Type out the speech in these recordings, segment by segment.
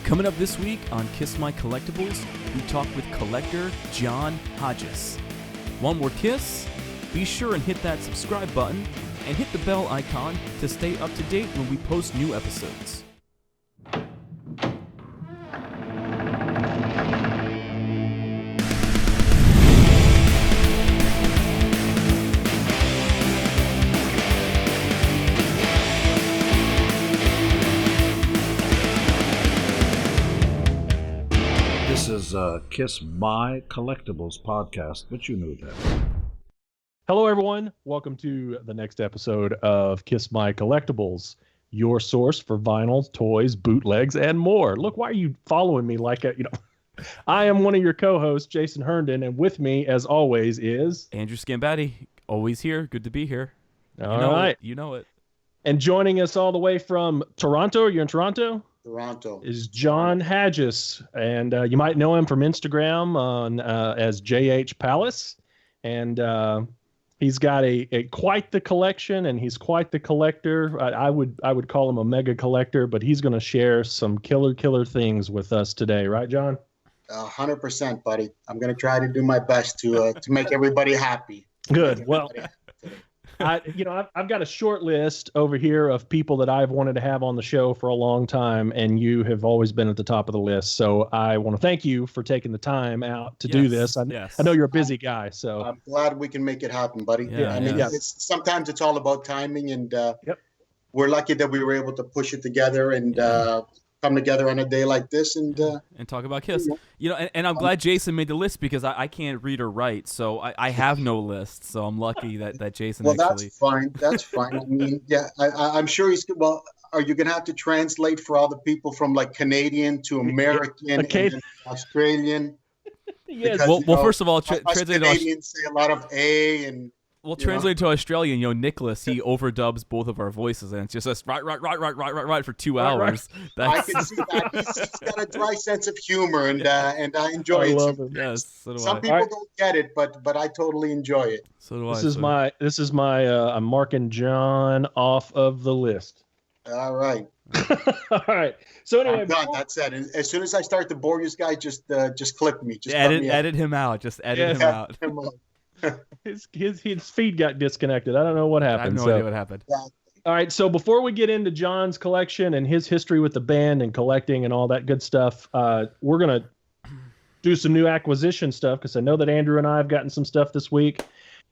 Coming up this week on Kiss My Kollectibles, we talk with collector John Hadjis. Want more Kiss? Be sure and hit that subscribe button and hit the bell icon to stay up to date when we post new episodes. This is Kiss My Kollectibles podcast, but you knew that. Hello, everyone. Welcome to the next episode of Kiss My Kollectibles, your source for vinyl, toys, bootlegs, and more. Look, why are you following me like a, I am one of your co-hosts, Jason Herndon, and with me, as always, is Andrew Sgambati, always here. Good to be here. All right. You know it. And joining us all the way from Toronto, you're in Toronto? Toronto. Is John Hadjis, and you might know him from Instagram on as jhpalace, and he's got a quite the collection, and he's quite the collector. I would call him a mega collector, but he's going to share some killer things with us today, right, John? 100%, buddy. I'm going to try to do my best to make everybody happy. Good. Well, I've got a short list over here of people that I've wanted to have on the show for a long time, and you have always been at the top of the list. So I want to thank you for taking the time out to do this. I know you're a busy guy, so I'm glad we can make it happen, buddy. Sometimes it's all about timing, and we're lucky that we were able to push it together and come together on a day like this and talk about Kiss. And I'm glad Jason made the list because I can't read or write, so I have no list. So I'm lucky that Jason. Well, that's fine. That's fine. I mean, I'm sure he's well. Are you gonna have to translate for all the people from like Canadian to American and Australian? Yes. Because, well, first of all, translate. Canadians say a lot of A and. Well, translated to Australian, Nicholas, he overdubs both of our voices, and it's just us right for 2 hours. I can see that. He's got a dry sense of humor, and I enjoy it. Love him. Yes, so do Some people don't get it, but I totally enjoy it. So do I. This is my I'm marking John off of the list. All right. All right. So anyway, I'm done. That's it. And as soon as I start to bore this guy, just clip me. Just edit him out. Just edit him out. His feed got disconnected. I don't know what happened. I have no idea what happened. All right, so before we get into John's collection and his history with the band and collecting and all that good stuff, we're going to do some new acquisition stuff because I know that Andrew and I have gotten some stuff this week,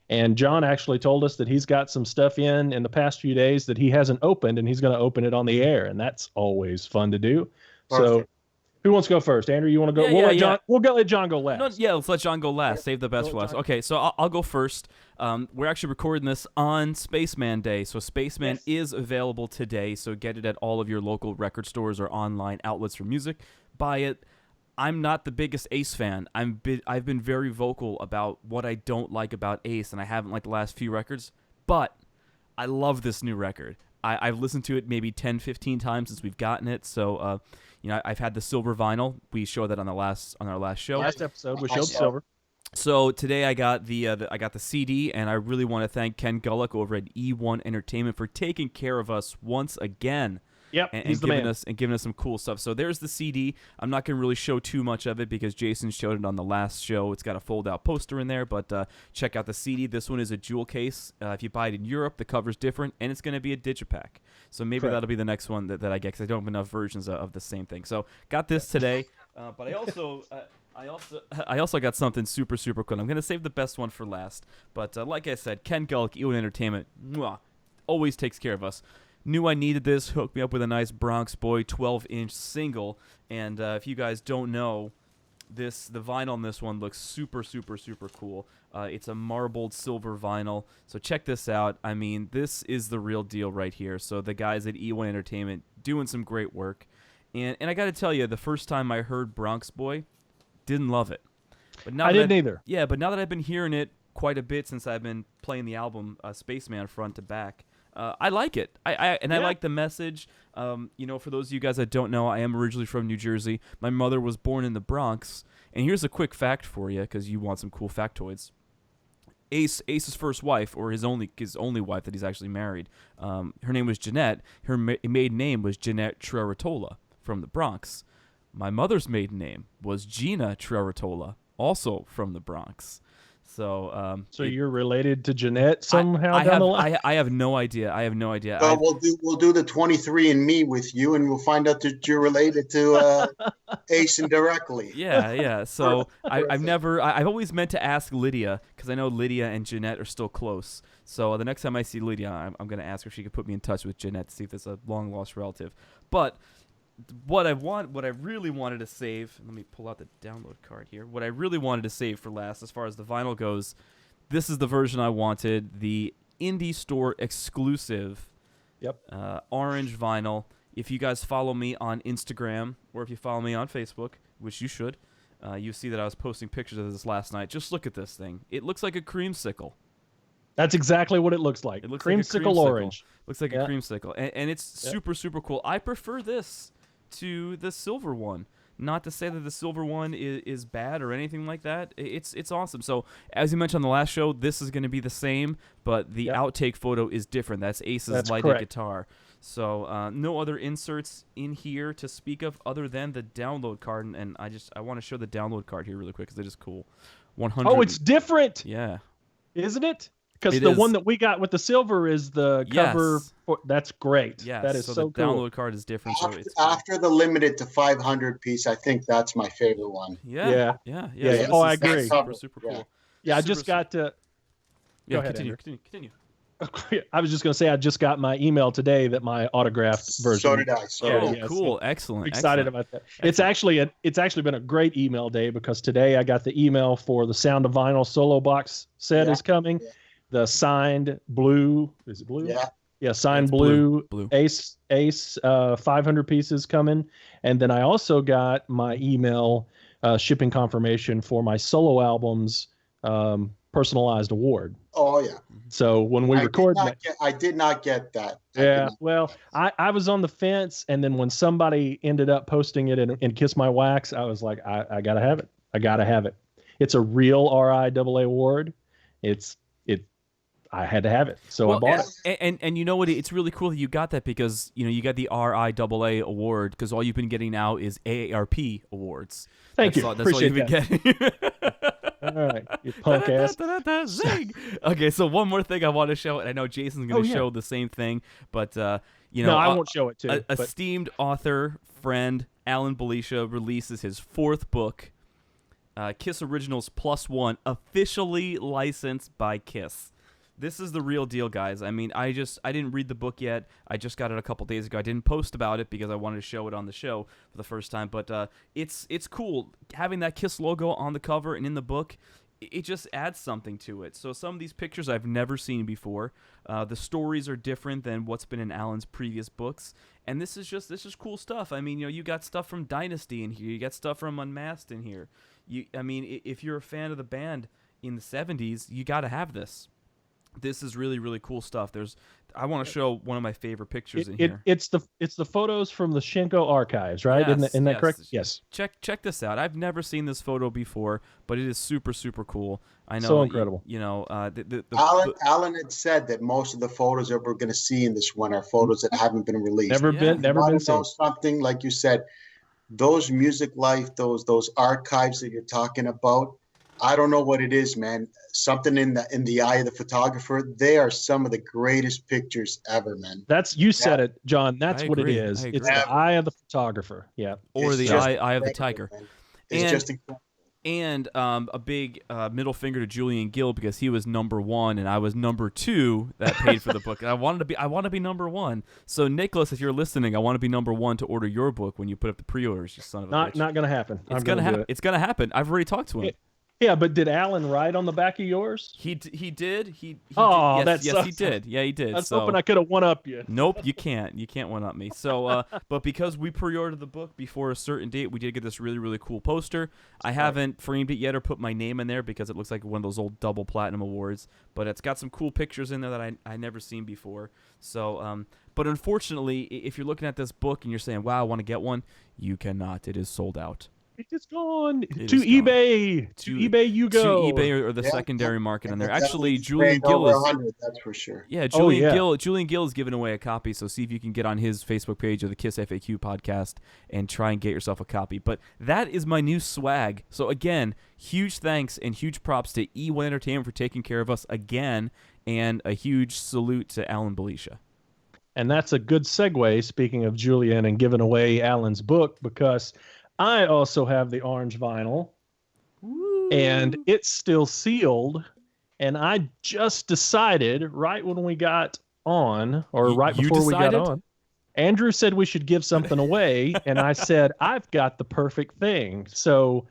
and John actually told us that he's got some stuff in the past few days that he hasn't opened, and he's going to open it on the air, and that's always fun to do. Perfect. So who wants to go first? Andrew, you want to go? We'll let John go last. Let's let John go last. Save the best for last. Okay, so I'll go first. We're actually recording this on Spaceman Day, so Spaceman is available today, so get it at all of your local record stores or online outlets for music. Buy it. I'm not the biggest Ace fan. I've been very vocal about what I don't like about Ace, and I haven't liked the last few records, but I love this new record. I've listened to it maybe 10, 15 times since we've gotten it, so... I've had the silver vinyl. We showed that on our last show. Last episode, we showed silver. So today I got the CD, and I really want to thank Ken Gullick over at E1 Entertainment for taking care of us once again. Yep, and giving us some cool stuff. So there's the CD. I'm not going to really show too much of it because Jason showed it on the last show. It's got a fold-out poster in there, but check out the CD. This one is a jewel case. If you buy it in Europe, the cover's different, and it's going to be a digipack. So maybe that'll be the next one that I get because I don't have enough versions of the same thing. So got this today, but I also got something super cool. I'm going to save the best one for last. But like I said, Ken Gullick, E1 Entertainment, always takes care of us. Knew I needed this, hooked me up with a nice Bronx Boy 12-inch single, and if you guys don't know, the vinyl on this one looks super cool. It's a marbled silver vinyl, so check this out. I mean, this is the real deal right here. So the guys at E1 Entertainment doing some great work, and I got to tell you, the first time I heard Bronx Boy, didn't love it. But now I didn't either. Yeah, but now that I've been hearing it quite a bit since I've been playing the album Spaceman front to back, I like it. I like the message. For those of you guys that don't know, I am originally from New Jersey. My mother was born in the Bronx. And here's a quick fact for you, because you want some cool factoids. Ace's first wife, or his only wife that he's actually married, her name was Jeanette. Her maiden name was Jeanette Treratola from the Bronx. my mother's maiden name was Gina Treratola, also from the Bronx. So, so you're related to Jeanette somehow down the line? I have no idea. I have no idea. Well, we'll do the 23andMe with you, and we'll find out that you're related to Ace indirectly. Yeah. So I've always meant to ask Lydia, because I know Lydia and Jeanette are still close. So the next time I see Lydia, I'm going to ask her if she could put me in touch with Jeanette to see if there's a long lost relative. But what I really wanted to save, let me pull out the download card here. What I really wanted to save for last, as far as the vinyl goes, this is the version I wanted, the indie store exclusive. Yep. Orange vinyl. If you guys follow me on Instagram, or if you follow me on Facebook, which you should, you see that I was posting pictures of this last night. Just look at this thing. It looks like a creamsicle. That's exactly what it looks like. It looks creamsicle, like a creamsicle orange. Looks like a creamsicle. And it's super cool. I prefer this to the silver one. Not to say that the silver one is bad or anything like that. It's awesome. So, as you mentioned on the last show, this is going to be the same, but the outtake photo is different. That's Ace's lighted guitar. So, no other inserts in here to speak of other than the download card. And I want to show the download card here really quick because it is cool. 100. Oh, it's different. Yeah. Isn't it? Because the one that we got with the silver is the cover. That's great. Yeah, that is so the cool. download card is different. After the limited to 500 piece, I think that's my favorite one. Yeah. So oh, I agree. Super cool. Yeah, I just got to. Yeah, go ahead, continue. I was just going to say I just got my email today that my autographed version. So did I. Cool. So Excellent. Excited about that. It's actually been a great email day because today I got the email for the Sound of Vinyl solo box set is coming. Yeah. The signed blue, is it blue? Yeah, signed blue. Ace 500 pieces coming. And then I also got my email shipping confirmation for my solo album's personalized award. Oh, yeah. So when we record that. I did not get that. Yeah, well, I was on the fence. And then when somebody ended up posting it in Kiss My Wax, I was like, I got to have it. I got to have it. It's a real RIAA award. I had to have it, so I bought it. And you know what? It's really cool that you got that because you got the RIAA award because all you've been getting now is AARP awards. Thank you. That's all you've been getting. All right, you punk ass. Zing. Okay, so one more thing I want to show, and I know Jason's going to show the same thing, but no, I won't show it too. Esteemed author friend Alan Belisha releases his 4th book, Kiss Originals +1, officially licensed by Kiss. This is the real deal, guys. I mean, I didn't read the book yet. I just got it a couple days ago. I didn't post about it because I wanted to show it on the show for the first time. But it's cool. Having that Kiss logo on the cover and in the book, it just adds something to it. So some of these pictures I've never seen before. The stories are different than what's been in Alan's previous books. And this is cool stuff. I mean, you got stuff from Dynasty in here. You got stuff from Unmasked in here. If you're a fan of the band in the 70s, you got to have this. This is really, really cool stuff. I want to show one of my favorite pictures in here. It's the photos from the Schenko archives, right? Yes, Isn't that correct? Yes. Check this out. I've never seen this photo before, but it is super, super cool. I know. So incredible. Alan had said that most of the photos that we're going to see in this one are photos that haven't been released. Never been seen. Something like you said, those Music Life, those archives that you're talking about. I don't know what it is, man. Something in the eye of the photographer. They are some of the greatest pictures ever, man. You said it, John. That's what it is. It's the eye of the photographer. Yeah. Or the eye of the tiger. It's just incredible. And a big middle finger to Julian Gill because he was number 1 and I was number 2 that paid for the book. And I want to be number 1. So Nicholas, if you're listening, I want to be number 1 to order your book when you put up the pre-orders. You son of a bitch. Not gonna happen. It's gonna happen. It's gonna happen. I've already talked to him. Yeah, but did Alan write on the back of yours? He did. He yes, he did. Yeah, he did. I was hoping I could have one-upped you. Nope, you can't. You can't one-up me. So, but because we pre-ordered the book before a certain date, we did get this really, really cool poster. I haven't framed it yet or put my name in there because it looks like one of those old double platinum awards. But it's got some cool pictures in there that I never seen before. So, but unfortunately, if you're looking at this book and you're saying, "Wow, I want to get one," you cannot. It is sold out. It is gone. It To is gone. eBay. To eBay you go. To eBay or the Yeah, secondary market on there. Definitely Actually, Julian grand over Gill is 100, that's for sure. Yeah, Oh, Julian yeah. Gill is giving away a copy, so see if you can get on his Facebook page of the KISS FAQ podcast and try and get yourself a copy. But that is my new swag. So again, huge thanks and huge props to E1 Entertainment for taking care of us again, and a huge salute to Alan Belisha. And that's a good segue, speaking of Julian and giving away Alan's book, because I also have the orange vinyl, and it's still sealed. And I just decided right when we got on, or right You before we got decided? on, Andrew said we should give something away, and I said, I've got the perfect thing. So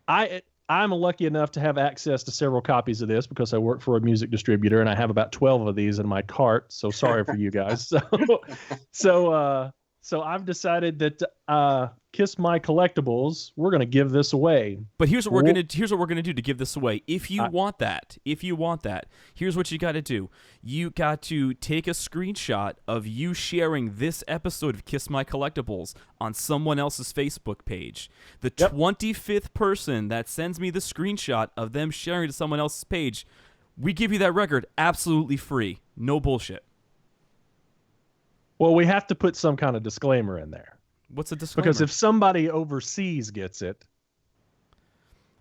I'm lucky enough to have access to several copies of this because I work for a music distributor, and I have about 12 of these in my cart. So sorry for you guys. So I've decided that Kiss My Kollectibles, we're going to give this away. But here's what we're gonna do to give this away. If you want that, here's what you got to do. You got to take a screenshot of you sharing this episode of Kiss My Kollectibles on someone else's Facebook page. The 25th person that sends me the screenshot of them sharing to someone else's page, we give you that record absolutely free. No bullshit. Well, we have to put some kind of disclaimer in there. What's a disclaimer? Because if somebody overseas gets it,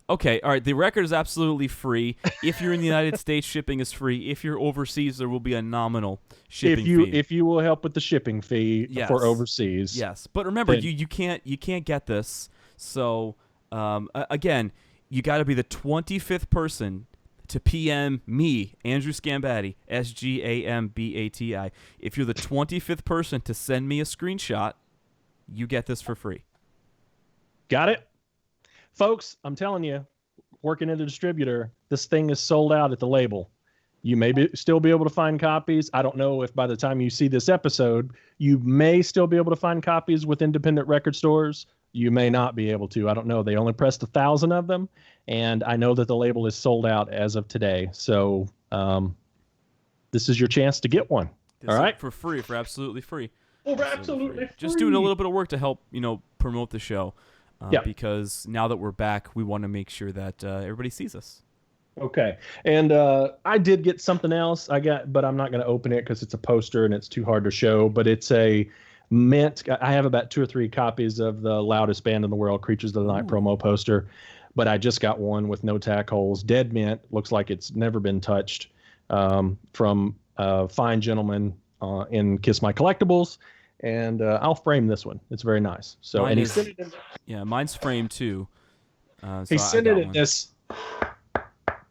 okay, all right, the record is absolutely free. If you're in the United States, shipping is free. If you're overseas, there will be a nominal shipping fee. If you will help with the shipping fee for overseas. Yes, but remember, then, you can't get this. So again, you got to be the 25th person to PM me, Andrew Sgambati, Sgambati. If you're the 25th person to send me a screenshot, you get this for free. Got it? Folks, I'm telling you, working at a distributor, this thing is sold out at the label. You may still be able to find copies. I don't know if by the time you see this episode, you may still be able to find copies with independent record stores. You may not be able to. I don't know. They only pressed 1,000 of them, and I know that the label is sold out as of today. So this is your chance to get one. All right? For free, for absolutely free. Oh, absolutely free. Just doing a little bit of work to help, promote the show. Because now that we're back, we want to make sure that everybody sees us. Okay. And I did get something else. But I'm not going to open it because it's a poster and it's too hard to show. But it's a mint. I have about 2 or 3 copies of the loudest band in the world, Creatures of the Night promo poster. But I just got one with no tack holes. Dead mint. Looks like it's never been touched, from a fine gentleman in Kiss My Kollectibles. And I'll frame this one. It's very nice. So Mine and he is- sent it in, Yeah, mine's framed too. he sent it in this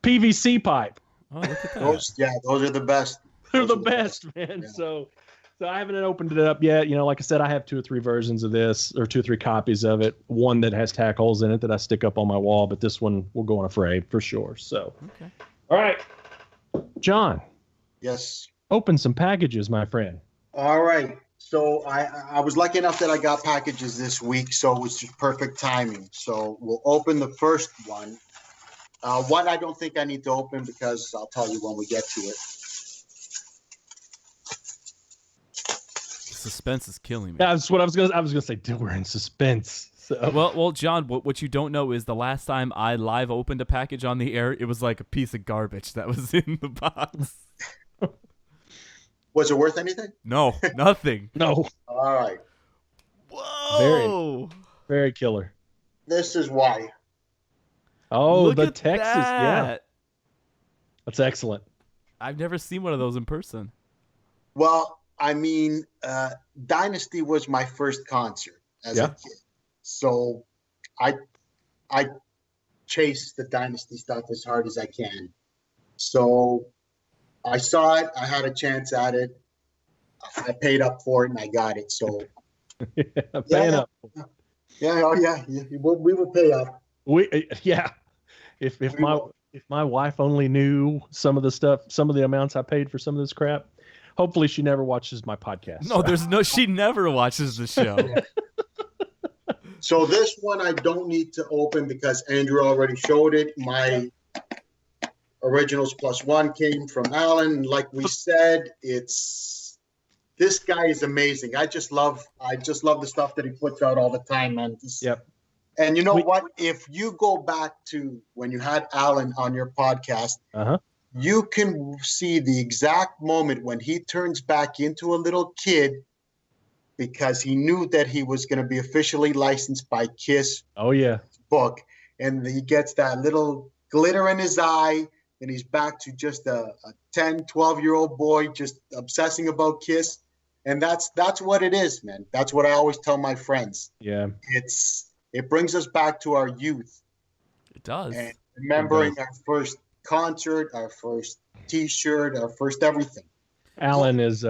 PVC pipe. Oh, look at that. Those are the best. They're the best, man. Yeah. So I haven't opened it up yet. Like I said, I have 2 or 3 versions of this, or 2 or 3 copies of it. One that has tack holes in it that I stick up on my wall, but this one will go on a frame for sure. So, Okay. All right, John, Yes. open some packages, my friend. All right. So I was lucky enough that I got packages this week, so it was just perfect timing. So we'll open the first one. One I don't think I need to open because I'll tell you when we get to it. Suspense is killing me. That's what I was gonna say. Dude, we're in suspense. So Well, John, what you don't know is the last time I live opened a package on the air, it was like a piece of garbage that was in the box. Was it worth anything? No, nothing. no, All right. Whoa! very killer. This is why. Oh, Look the at Texas, yeah, that. that's excellent. I've never seen one of those in person. Well, I mean, Dynasty was my first concert as a kid. So I chase the Dynasty stuff as hard as I can. So I saw it. I had a chance at it. I paid up for it and I got it. So Paying up. yeah, oh yeah, we will pay up. If my wife only knew some of the stuff, some of the amounts I paid for some of this crap, hopefully she never watches my podcast. No, she never watches the show. So this one I don't need to open because Andrew already showed it. My Originals Plus One came from Alan. Like we said, this guy is amazing. I just love the stuff that he puts out all the time, man. Yep. And you know what? If you go back to when you had Alan on your podcast, you can see the exact moment when he turns back into a little kid because he knew that he was going to be officially licensed by KISS. Oh, yeah. Book. And he gets that little glitter in his eye, and he's back to just a 10, 12-year-old boy just obsessing about KISS. And that's what it is, man. That's what I always tell my friends. Yeah. It brings us back to our youth. It does. And remembering our first concert, our first T-shirt, our first everything. Alan is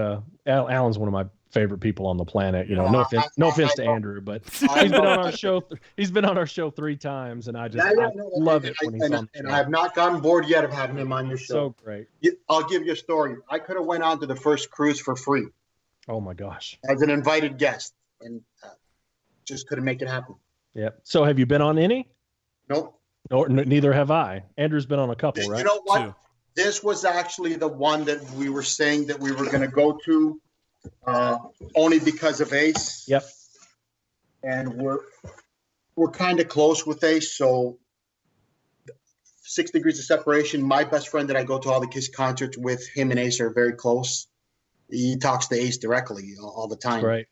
Alan's one of my favorite people on the planet. You know, no offense to Andrew, but he's been on our show. He's been on our show 3 times, and I love it when he's on. And I have not gotten bored yet of having him on your show. So great. I'll give you a story. I could have went on to the first cruise for free. Oh my gosh! As an invited guest, and just couldn't make it happen. Yep. So have you been on any? Nope. No, neither have I. Andrew's been on a couple, right? You know what? 2. This was actually the one that we were saying that we were going to go to, only because of Ace. Yep. And we're kind of close with Ace, so 6 degrees of separation. My best friend that I go to all the KISS concerts with, him and Ace are very close. He talks to Ace directly all the time. Right.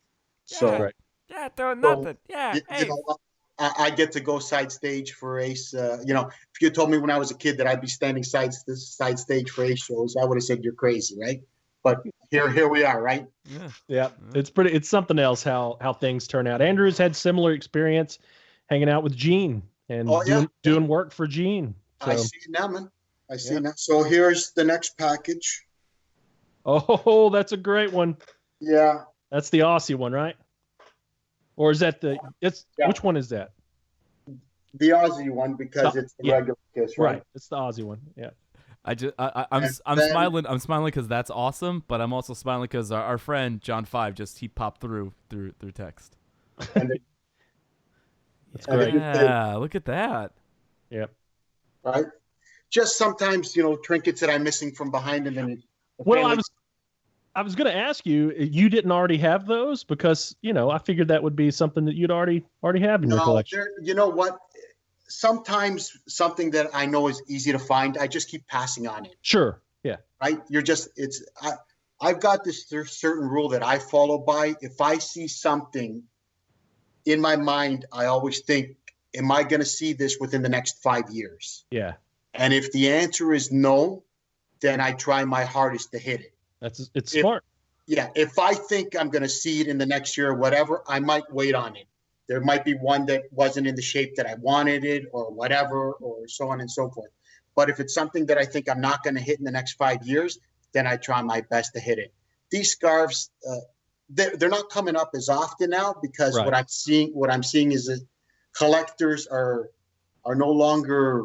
So right. Yeah, doing nothing. Yeah. You know, I get to go side stage for Ace. You know, if you told me when I was a kid that I'd be standing side stage for Ace shows, I would have said you're crazy, right? But here we are, right? Yeah. It's something else how things turn out. Andrew's had similar experience hanging out with Gene and doing work for Gene. So. I see now, man. I see now. So here's the next package. Oh, that's a great one. Yeah. That's the Aussie one, right? Or is that which one is that? The Aussie one, because it's the regular KISS, right? Right. It's the Aussie one. Yeah. I'm smiling. I'm smiling because that's awesome, but I'm also smiling because our friend John 5 he popped through text. That's great. Yeah, look at that. Yep. Right. Just sometimes, you know, trinkets that I'm missing from behind, and then. Well, I was going to ask you. You didn't already have those because I figured that would be something that you'd already have in your collection. You know what? Sometimes something that I know is easy to find, I just keep passing on it. Sure. Yeah. Right. I've got this certain rule that I follow by. If I see something in my mind, I always think, am I going to see this within the next 5 years? Yeah. And if the answer is no, then I try my hardest to hit it. It's smart. Yeah. If I think I'm going to see it in the next year or whatever, I might wait on it. There might be one that wasn't in the shape that I wanted it or whatever, or so on and so forth. But if it's something that I think I'm not going to hit in the next 5 years, then I try my best to hit it. These scarves, they're not coming up as often now because what I'm seeing is that collectors are no longer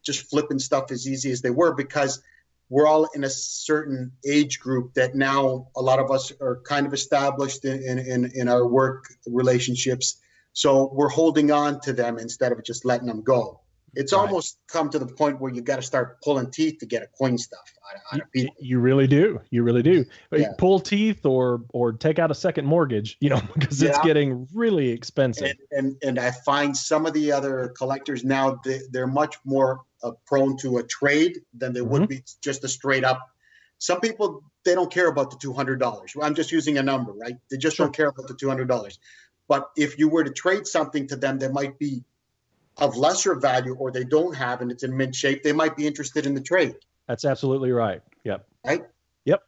just flipping stuff as easy as they were, because we're all in a certain age group that now a lot of us are kind of established in our work relationships. So we're holding on to them instead of just letting them go. It's almost come to the point where you got to start pulling teeth to get a coin stuff out of people. You really do. You really do. Yeah. Pull teeth or take out a second mortgage, because it's getting really expensive. And I find some of the other collectors now, they're much more prone to a trade than they would be just a straight up. Some people, they don't care about the $200. I'm just using a number, right? They just don't care about the $200. But if you were to trade something to them that might be of lesser value, or they don't have and it's in mint shape, they might be interested in the trade. That's absolutely right. Yep. Right? Yep.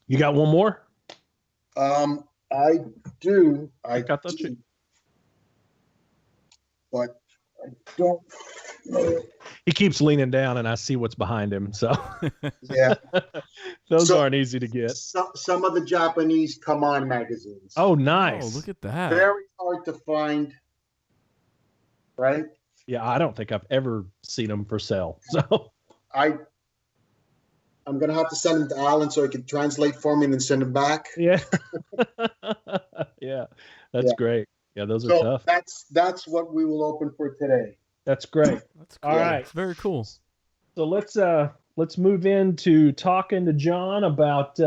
You got one more? I do. I got that too. But I don't know. He keeps leaning down and I see what's behind him. So yeah. Those aren't easy to get. Some of the Japanese Come On magazines. Oh, nice. Oh, look at that. Very hard to find. Right? Yeah, I don't think I've ever seen them for sale. So I'm gonna have to send them to Alan so he can translate for me and then send them back. Yeah. Yeah. That's great. Yeah, those are tough. That's what we will open for today. That's great. That's cool. All right. Very cool. So let's move into talking to John about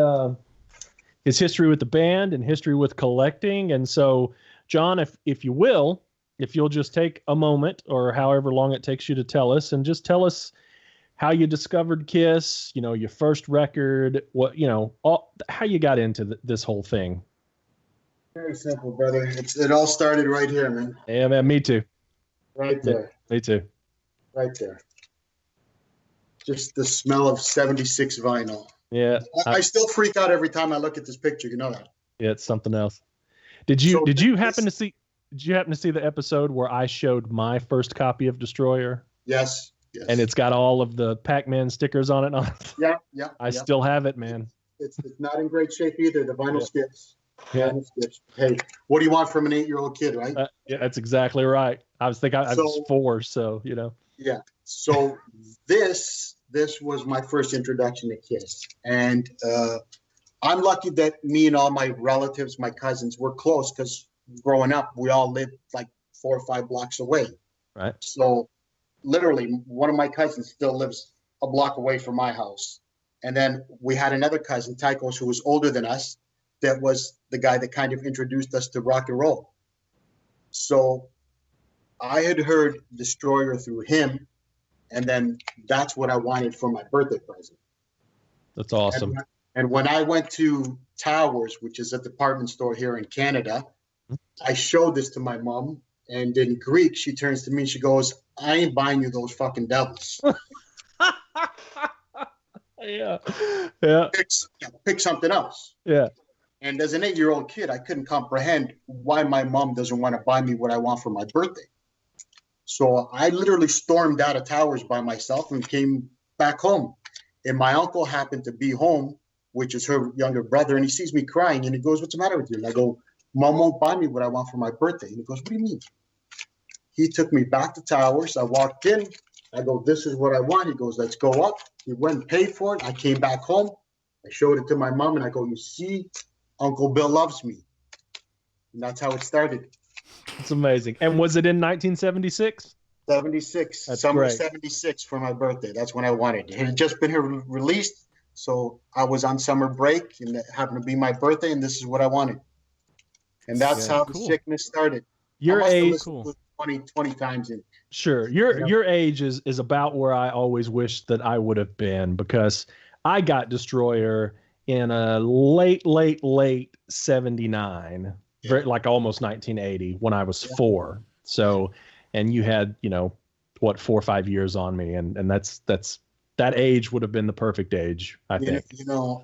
his history with the band and history with collecting. And so, John, if you will, if you'll just take a moment or however long it takes you to tell us, and just tell us how you discovered KISS, your first record, what, how you got into this whole thing. Very simple, brother. It all started right here, man. Yeah, man, me too. Right there. Yeah, me too. Right there. Just the smell of 76 vinyl. Yeah. I still freak out every time I look at this picture. You know that. Yeah, it's something else. Did you happen to see the episode where I showed my first copy of Destroyer? Yes. Yes. And it's got all of the Pac-Man stickers on it. Yeah. I still have it, man. It's not in great shape either. The vinyl skips. Yeah. Vinyl skips. Hey, what do you want from an 8-year-old kid, right? Yeah, that's exactly right. I was 4, so Yeah. So this was my first introduction to KISS, and I'm lucky that me and all my relatives, my cousins, were close because growing up we all lived like 4 or 5 blocks away. Right. So literally, one of my cousins still lives a block away from my house. And then we had another cousin, Tychos, who was older than us, that was the guy that kind of introduced us to rock and roll. So I had heard Destroyer through him, and then that's what I wanted for my birthday present. That's awesome. And when I went to Towers, which is a department store here in Canada, I showed this to my mom, and in Greek, she turns to me and she goes, "I ain't buying you those fucking devils." Yeah. Pick something else. Yeah. And as an 8-year-old kid, I couldn't comprehend why my mom doesn't want to buy me what I want for my birthday. So I literally stormed out of Towers by myself and came back home. And my uncle happened to be home, which is her younger brother, and he sees me crying and he goes, "What's the matter with you?" And I go, "Mom won't buy me what I want for my birthday." And he goes, "What do you mean?" He took me back to Towers. I walked in. I go, "This is what I want." He goes, "Let's go up." He went and paid for it. I came back home. I showed it to my mom and I go, "You see, Uncle Bill loves me." And that's how it started. It's amazing. And was it in 1976? 76. That's Summer great. 76 for my birthday. That's when I wanted it. It had just been released. So I was on summer break and it happened to be my birthday, and this is what I wanted. And that's how the sickness started. Your age, to it 20 times in. Sure. Your age is about where I always wished that I would have been, because I got Destroyer in a late 79, like almost 1980 when I was 4. So, and you had, 4 or 5 years on me. And that's that age would have been the perfect age, I think.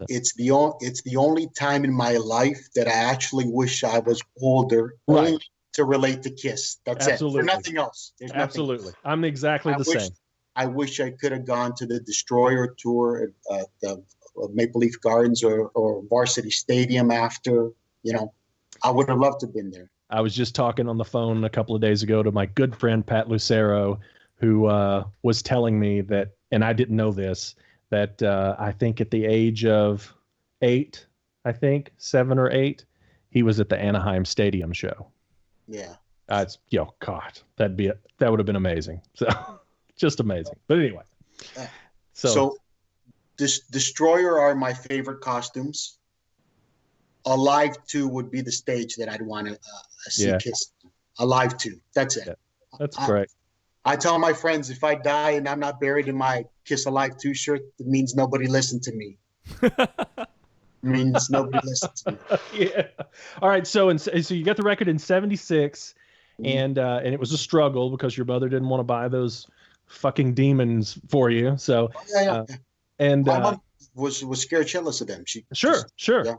It's the only time in my life that I actually wish I was older, only to relate to KISS. That's Absolutely. it. For nothing else. There's Absolutely. Nothing else. I'm exactly the same. I wish I could have gone to the Destroyer tour at the Maple Leaf Gardens or Varsity Stadium after. I would have loved to have been there. I was just talking on the phone a couple of days ago to my good friend Pat Lucero, who was telling me that, and I didn't know this, that I think at the age of 7 or 8, he was at the Anaheim Stadium show. Yeah. God, that would have been amazing. So just amazing. But anyway, so Destroyer are my favorite costumes. Alive 2 would be the stage that I'd want to see KISS. Alive 2. That's it. Yeah, that's great. I tell my friends, if I die and I'm not buried in my KISS Alive 2 shirt, it means nobody listened to me. It means nobody listened to me. Yeah. All right. So you got the record in 76, and it was a struggle because your mother didn't want to buy those fucking demons for you. So and my mom was scared shitless of them. Sure. Yeah.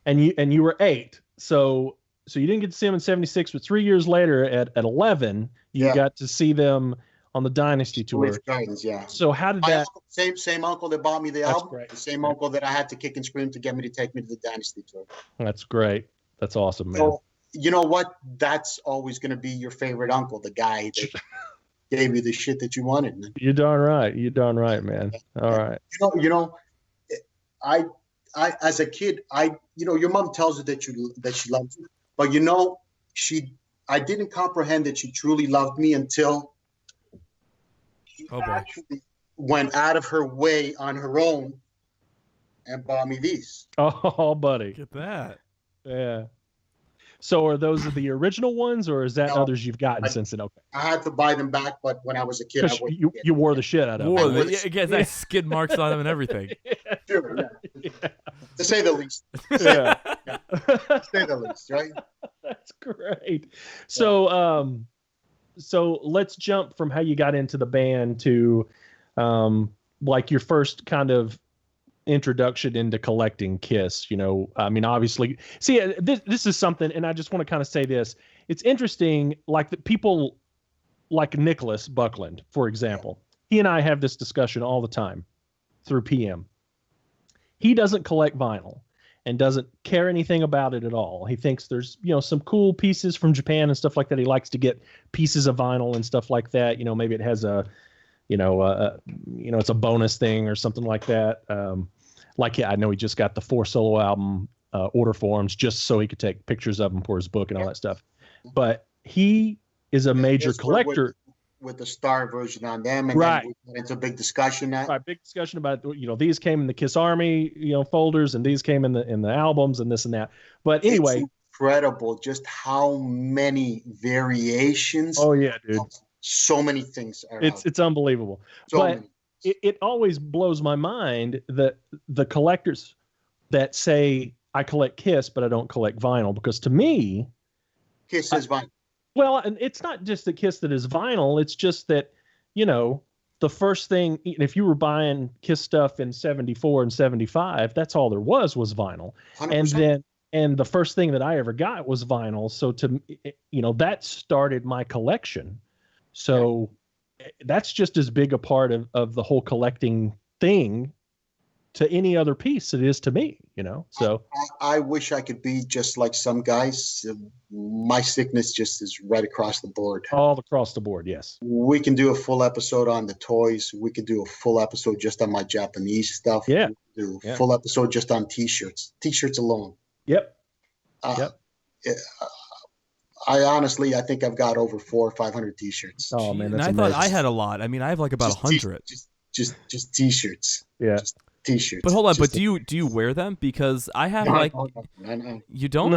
And you were 8, so you didn't get to see them in 76, but 3 years later at 11, you got to see them on the Dynasty tour. Guidance, yeah. So how did that? Same uncle that bought me the album. Great. The same uncle that I had to kick and scream to get me to take me to the Dynasty tour. That's great. That's awesome, man. So you know what? That's always going to be your favorite uncle, the guy that gave you the shit that you wanted, man. You're darn right. You're darn right, man. All right. I as a kid, your mom tells you that she loves you, but I didn't comprehend that she truly loved me until she actually went out of her way on her own and bought me these. Oh, buddy. Get that. Yeah. So are those the original ones, or is that No, others you've gotten since then? Okay. I had to buy them back, but when I was a kid, I Because wouldn't you, get you it. wore the shit out of Whoa, them. it gets that skid marks on them and everything. Sure, yeah. To say the least. Yeah. To say the least, right? That's great. So, so let's jump from how you got into the band to, like your first kind of introduction into collecting KISS. You know, I mean, obviously, see, this is something, and I just want to kind of say this. It's interesting, like the people like Nicholas Buckland, for example. He and I have this discussion all the time through PM. He doesn't collect vinyl and doesn't care anything about it at all. He thinks there's, you know, some cool pieces from Japan and stuff like that. He likes to get pieces of vinyl and stuff like that. You know, maybe it has a, it's a bonus thing or something like that. I know he just got the 4 solo album order forms just so he could take pictures of them for his book and all that stuff. But he is a major collector. With the star version on them, and right. then we went into a big discussion. Big discussion about, you know, these came in the KISS Army, you know, folders, and these came in the albums and this and that. But anyway, it's incredible just how many variations. Oh yeah, dude. So many things are. It's unbelievable. So but many. It always blows my mind that the collectors that say I collect KISS, but I don't collect vinyl, because to me, KISS is vinyl. Well, and it's not just the KISS that is vinyl. It's just that, you know, the first thing, if you were buying KISS stuff in 74 and 75, that's all there was vinyl. 100%. And the first thing that I ever got was vinyl. So that started my collection. So that's just as big a part of the whole collecting thing to any other piece it is to me, you know. So I wish I could be just like some guys. My sickness just is right across the board. All across the board, yes. We can do a full episode on the toys. We could do a full episode just on my Japanese stuff. Yeah. We could do a full episode just on T-shirts. T-shirts alone. Yep. I honestly, I think I've got over 400 or 500 T-shirts. Oh man, that's and amazing. I thought I had a lot. I mean, I have like about 100. Just T-shirts. Yeah. Just T-shirts. But hold on, do you wear them? Because I have no. You don't?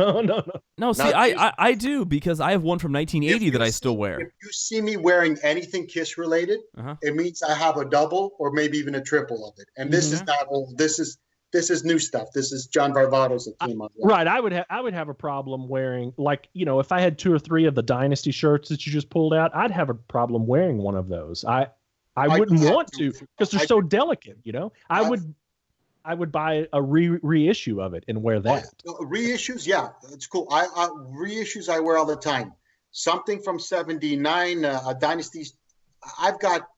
No. See, I do, because I have one from 1980 that I still wear. If you see me wearing anything KISS related, it means I have a double or maybe even a triple of it. And this is not old. This is new stuff. This is John Varvatos that came out. Right. I would have a problem wearing, like, you know, if I had 2 or 3 of the Dynasty shirts that you just pulled out, I'd have a problem wearing one of those. I wouldn't want to, because they're so delicate, you know. I would buy a reissue of it and wear that. Reissues, yeah, it's cool. Reissues I wear all the time. Something from 79, Dynasties. I've got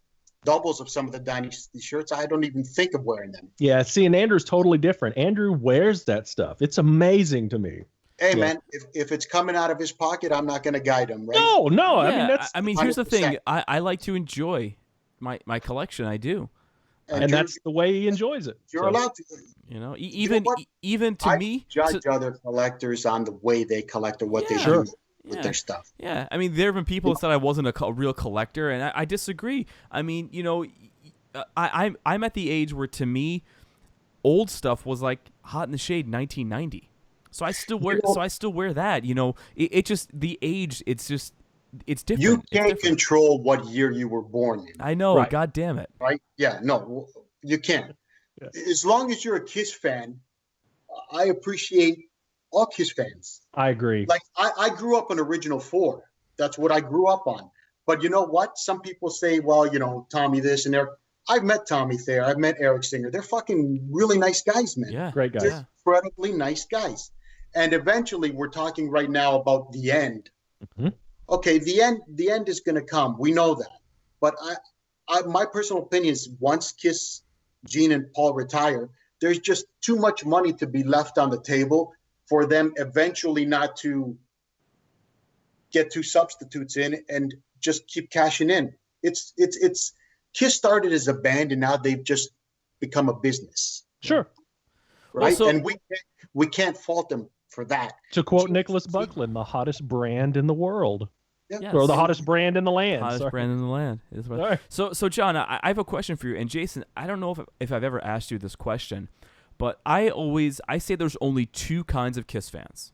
doubles of some of the Dynasty shirts. I don't even think of wearing them. Yeah, see, and Andrew's totally different. Andrew wears that stuff. It's amazing to me. Hey, man, if it's coming out of his pocket, I'm not going to guide him, right? No. Yeah, I mean, here's the thing. I like to enjoy my collection. I do. And that's the way he enjoys it. You're allowed to. You know, even to me, judge other collectors on the way they collect or what they do with their stuff. Yeah, I mean, there have been people that said I wasn't a real collector, and I disagree. I mean, you know, I'm at the age where, to me, old stuff was like Hot in the Shade 1990. So I still wear that. You know, it just, the age. It's different. You can't control what year you were born in. I know. Right. God damn it. Right? Yeah. No, you can't. Yeah. As long as you're a KISS fan, I appreciate all KISS fans. I agree. Like I grew up on Original 4. That's what I grew up on. But you know what? Some people say, well, you know, Tommy this and there. I've met Tommy Thayer. I've met Eric Singer. They're fucking really nice guys, man. Yeah. Great guys. They're incredibly nice guys. And eventually, we're talking right now about the end. Mm-hmm. Okay, the end is going to come. We know that. But my personal opinion is, once KISS, Gene, and Paul retire, there's just too much money to be left on the table for them eventually not to get 2 substitutes in and just keep cashing in. It's KISS started as a band, and now they've just become a business. Sure. Right? Also, and we can't fault them for that. To quote Nicholas Buckland, the hottest brand in the world. Yes. Or the hottest brand in the land. Hottest brand in the land. So John, I have a question for you. And Jason, I don't know if I've ever asked you this question, but I say there's only 2 kinds of KISS fans.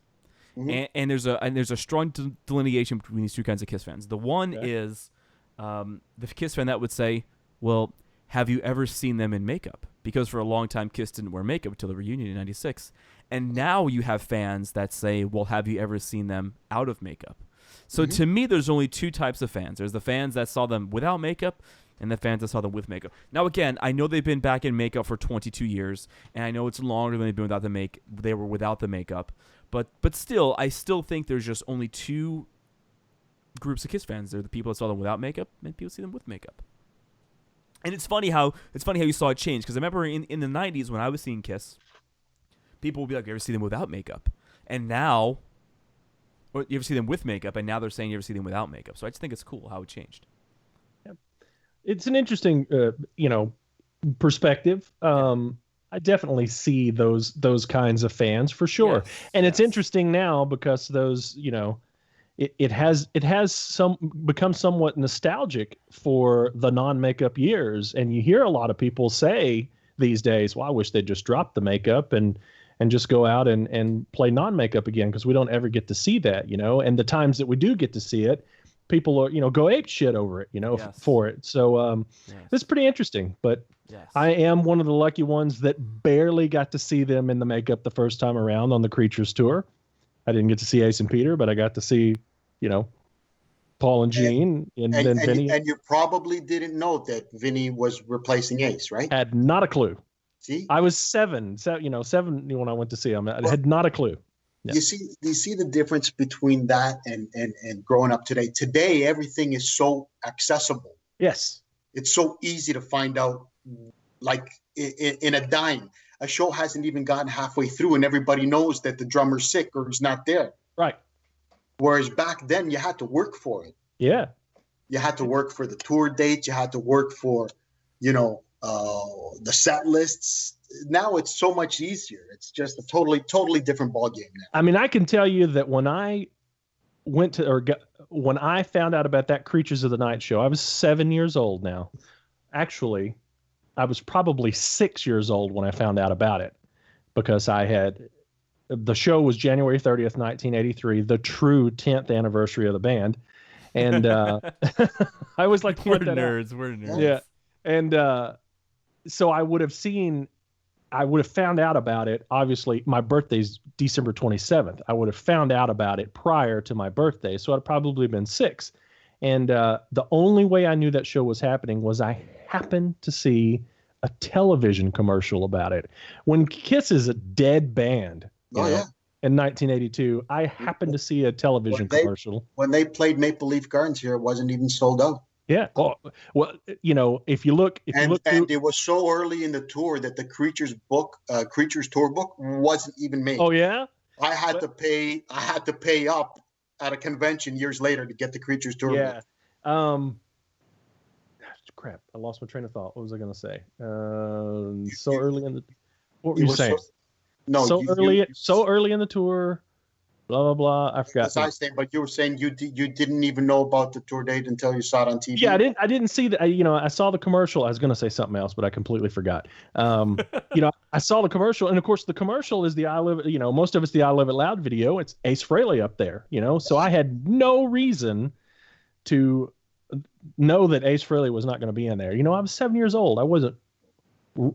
And there's a strong delineation between these two kinds of KISS fans. The one Okay. is the KISS fan that would say, well, have you ever seen them in makeup? Because for a long time, KISS didn't wear makeup until the reunion in '96. And now you have fans that say, well, have you ever seen them out of makeup? So to me, there's only two types of fans. There's the fans that saw them without makeup and the fans that saw them with makeup. Now, again, I know they've been back in makeup for 22 years, and I know it's longer than they've been without they were without the makeup. But still, I still think there's just only two groups of KISS fans. They're the people that saw them without makeup and people see them with makeup. And it's funny how you saw it change, because I remember in the 90s when I was seeing KISS, people would be like, you ever see them without makeup? And now, or you ever see them with makeup? And now they're saying you ever see them without makeup. So I just think it's cool how it changed. Yeah. It's an interesting, perspective. I definitely see those kinds of fans for sure. Yes, and it's interesting now because those, it has become somewhat nostalgic for the non-makeup years. And you hear a lot of people say these days, well, I wish they'd just drop the makeup and just go out and play non-makeup again, because we don't ever get to see that, and the times that we do get to see it, people are, go ape shit over it, Yes. for it. So it's pretty interesting, but Yes. I am one of the lucky ones that barely got to see them in the makeup the first time around on the Creatures tour. I didn't get to see Ace and Peter, but I got to see, Paul and Gene and then Vinny. And you probably didn't know that Vinny was replacing Ace, right? Had not a clue. See, I was seven when I went to see him. I had not a clue. Yeah. You see the difference between that and growing up today. Today, everything is so accessible. Yes. It's so easy to find out, like in a dime. A show hasn't even gotten halfway through, and everybody knows that the drummer's sick or he's not there. Right. Whereas back then, you had to work for it. Yeah. You had to work for the tour dates. You had to work for, the set lists. Now it's so much easier. It's just a totally different ballgame now. I mean, I can tell you that when I when I found out about that Creatures of the Night show, I was 7 years old now. Actually, I was probably 6 years old when I found out about it, because the show was January 30th, 1983, the true 10th anniversary of the band. And I was like, we're nerds. Yeah. And so I would have found out about it. Obviously, my birthday's December 27th. I would have found out about it prior to my birthday. So I'd probably been 6. And the only way I knew that show was happening was I happened to see a television commercial about it. When KISS is a dead band in 1982, I happened to see a television commercial. When they played Maple Leaf Gardens here, it wasn't even sold out. Yeah. Well, if you look and it was so early in the tour that the Creatures tour book wasn't even made. Oh yeah. I had to pay up at a convention years later to get the Creatures tour book. Yeah. Crap. I lost my train of thought. What was I going to say? What were you saying? So early in the tour. Blah blah blah. I forgot. As I was saying, but you were saying you didn't even know about the tour date until you saw it on TV. Yeah, I didn't see that. I saw the commercial. I was going to say something else, but I completely forgot. I saw the commercial, and of course the commercial is the I Live. Most of it's the I Live It Loud video. It's Ace Frehley up there. So I had no reason to know that Ace Frehley was not going to be in there. I was 7 years old. I wasn't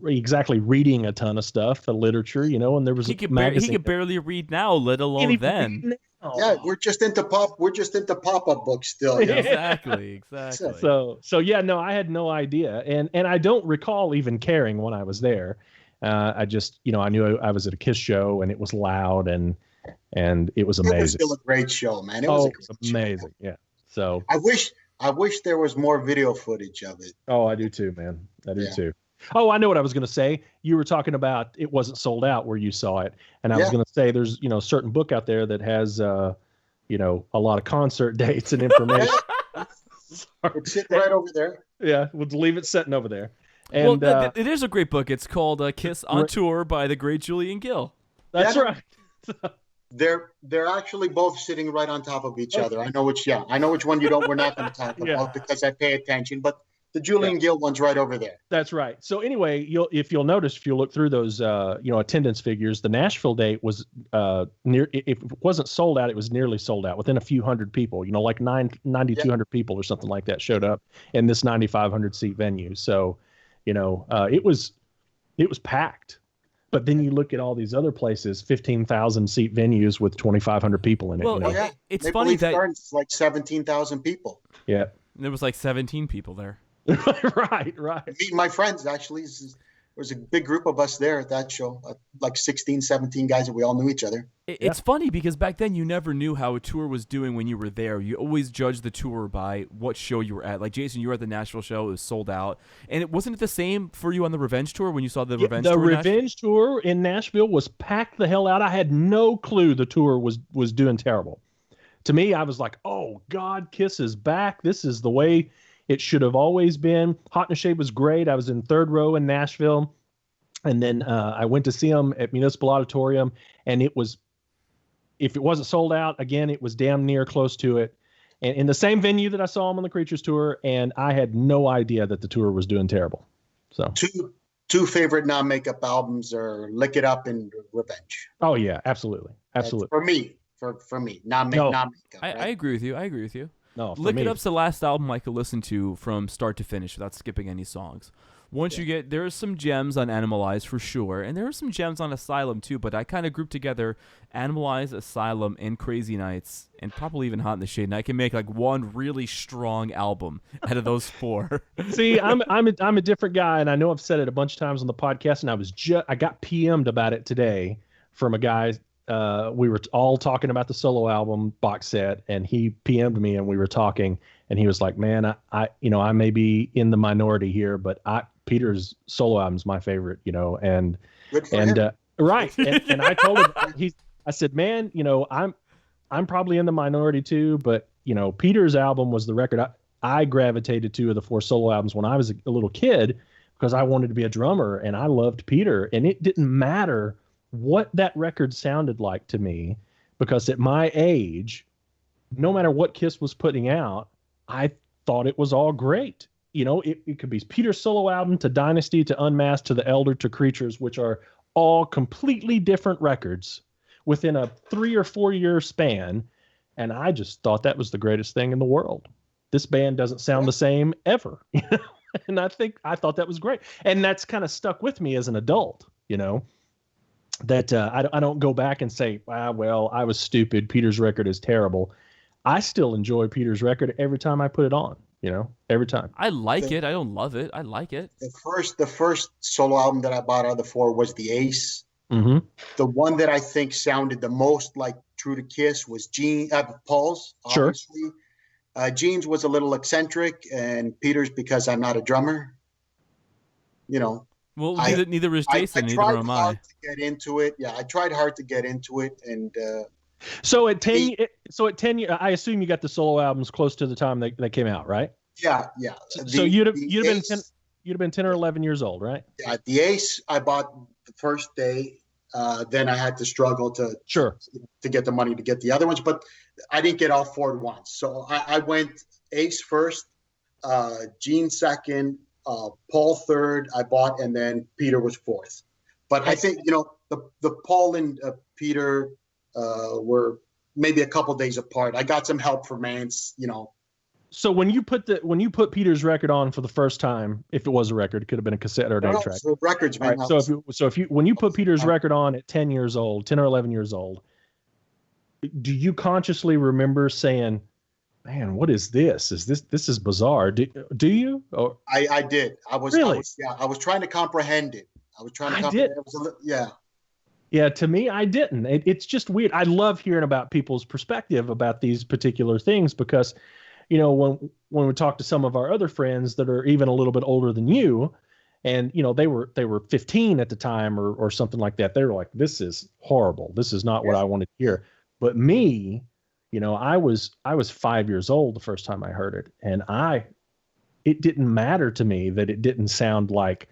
exactly reading a ton of stuff, the literature, and there was he could barely read now, let alone then. Yeah, we're just into pop-up books still. Exactly. So yeah, no, I had no idea, and I don't recall even caring when I was there. I just, I knew I was at a KISS show, and it was loud, and it was amazing. It was still a great show, man. It was amazing. Show. Yeah. So I wish there was more video footage of it. Oh, I do too, man. I do too. Oh, I know what I was going to say. You were talking about it wasn't sold out where you saw it. And I was going to say there's, a certain book out there that has, a lot of concert dates and information. It's sitting right over there. Yeah, we'll leave it sitting over there. And it is a great book. It's called KISS on Tour by the great Julian Gill. That's right. They're actually both sitting right on top of each other. I know which one we're not going to talk about because I pay attention, but The Julian Gill one's right over there. That's right. So anyway, if you'll notice, if you look through those, attendance figures, the Nashville date was near. If it wasn't sold out, it was nearly sold out within a few hundred people. Like 9,200 people or something like that showed up in this 9,500 seat venue. So, it was packed. But then you look at all these other places, 15,000 seat venues with 2,500 people in it. Well, it's Maple funny Leaf that Gardens is like 17,000 people. Yeah. there was like 17 people there. Right. Meeting my friends, actually. There was a big group of us there at that show, like 16, 17 guys, and we all knew each other. It's funny because back then you never knew how a tour was doing when you were there. You always judged the tour by what show you were at. Like, Jason, you were at the Nashville show. It was sold out. And wasn't it the same for you on the Revenge tour when you saw the Revenge tour? The Revenge tour in Nashville was packed the hell out. I had no clue the tour was doing terrible. To me, I was like, oh, God, KISS is back. This is the way it should have always been. Hot in the Shade was great. I was in third row in Nashville. And then I went to see them at Municipal Auditorium. And it was, if it wasn't sold out, again, it was damn near close to it. And in the same venue that I saw them on the Creatures tour. And I had no idea that the tour was doing terrible. So two favorite non-makeup albums are Lick It Up and Revenge. Oh, yeah, absolutely. Absolutely. For me, non-makeup. Right? I agree with you. No, Lick It Up's the last album I could listen to from start to finish without skipping any songs. There are some gems on Animalize for sure, and there are some gems on Asylum too, but I kind of grouped together Animalize, Asylum, and Crazy Nights, and probably even Hot in the Shade, and I can make like one really strong album out of those four. See, I'm a different guy, and I know I've said it a bunch of times on the podcast, and I got PM'd about it today from a guy. We were all talking about the solo album box set, and he PM'd me, and we were talking, and he was like, "Man, I may be in the minority here, but Peter's solo album's my favorite, and right." And I told him, I said, "Man, I'm probably in the minority too, but Peter's album was the record I gravitated to of the four solo albums when I was a little kid because I wanted to be a drummer, and I loved Peter, and it didn't matter what that record sounded like to me, because at my age, no matter what KISS was putting out, I thought it was all great. It could be Peter's solo album to Dynasty to Unmasked to The Elder to Creatures, which are all completely different records within a 3 or 4 year span. And I just thought that was the greatest thing in the world. This band doesn't sound the same ever. And I thought that was great. And that's kind of stuck with me as an adult, that I don't go back and say, well, I was stupid. Peter's record is terrible. I still enjoy Peter's record every time I put it on, every time. I like it. I don't love it. I like it. The first solo album that I bought out of the four was The Ace. Mm-hmm. The one that I think sounded the most like true to KISS was Paul's, obviously. Sure. Gene's was a little eccentric, and Peter's because I'm not a drummer. Well, neither was Jason, neither am I. I tried hard to get into it. Yeah, I tried hard to get into it, and so at 10 years, I assume you got the solo albums close to the time they came out, right? Yeah. So you'd have been 10 or 11 years old, right? Yeah, The Ace I bought the first day. Then I had to struggle to get the money to get the other ones, but I didn't get all four at once. So I went Ace first, Gene second, Paul third I bought, and then Peter was fourth. But I think the Paul and Peter were maybe a couple days apart. I got some help from Mance. So when you put Peter's record on for the first time, if it was a record, it could have been a cassette or an 8-track. So records, man. Right, when you put Peter's record on at 10 years old, 10 or 11 years old, do you consciously remember saying, "Man, what is this? This is bizarre"? Do you? Or I did. I was trying to comprehend it. Yeah, to me, I didn't. It's just weird. I love hearing about people's perspective about these particular things because, when we talk to some of our other friends that are even a little bit older than you, and they were 15 at the time or something like that, they were like, "This is horrible. This is not what I wanted to hear." But me, I was 5 years old the first time I heard it, and it didn't matter to me that it didn't sound like,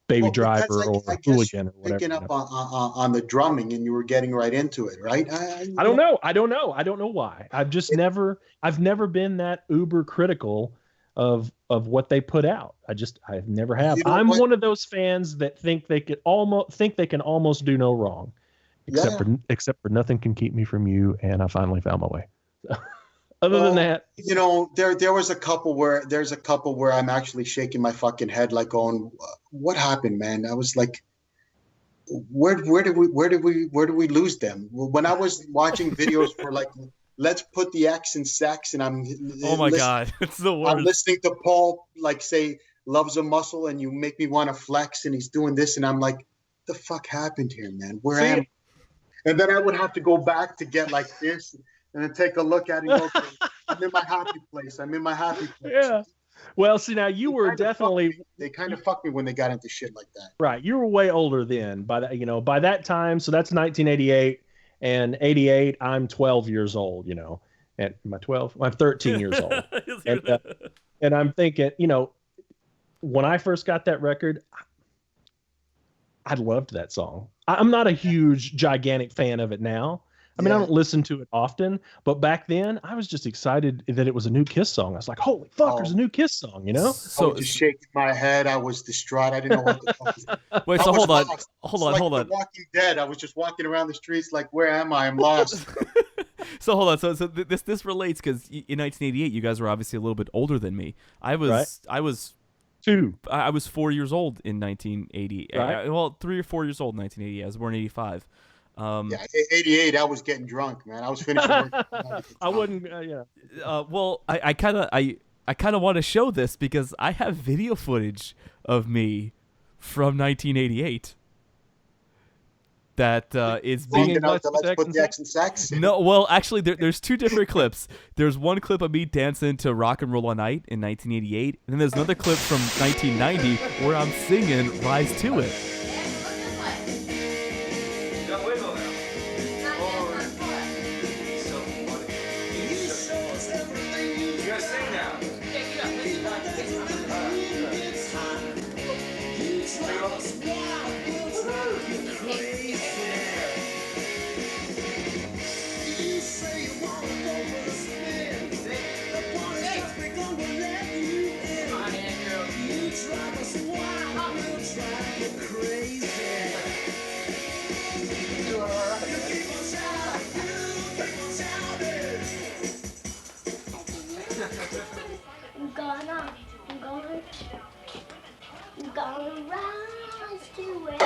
Baby Driver or Hooligan or whatever. Picking up on the drumming, and you were getting right into it, right? I don't know. I don't know why. I've never been that uber critical of what they put out. I've never have. You know I'm what? one of those fans that think they can almost do no wrong, except for Nothing Can Keep Me From You, and I Finally Found My Way. Other than that, you know, there's a couple where I'm actually shaking my fucking head, like going, "What happened, man?" I was like, "Where did we lose them?" When I was watching videos for like, let's put the X in sex, and Oh my God, it's the worst. I'm listening to Paul like say "Love's a Muscle," and you make me want to flex, and he's doing this, and I'm like, "The fuck happened here, man? Where am I?" And then I would have to go back to get like this. And then take a look at it and go, okay, I'm in my happy place. I'm in my happy place. Yeah. Well, see, now you were definitely. They kind of fucked me when they got into shit like that. Right. You were way older then. By that time, so that's 1988, and 88. I'm 12 years old. And am I 12? I'm 13 years old. And I'm thinking, when I first got that record, I loved that song. I'm not a huge, gigantic fan of it now. I mean, I don't listen to it often, but back then I was just excited that it was a new KISS song. I was like, holy fuck, there's a new KISS song, So I was just shaking my head. I was distraught. I didn't know what the fuck. Wait, so hold on. The Walking Dead. I was just walking around the streets like, where am I? I'm lost. So hold on. So this relates because in 1988, you guys were obviously a little bit older than me. I was 4 years old in 1980. Right. 3 or 4 years old in 1980. I was born in 85. 88. I was getting drunk, man. I was finishing work. I wouldn't. Well, I kind of want to show this because I have video footage of me from 1988. That is being. Let's put the X in sex. No, well, actually, there's two different clips. There's one clip of me dancing to "Rock and Roll All Night" in 1988, and then there's another clip from 1990 where I'm singing "Rise to It." I'm gonna rise to it.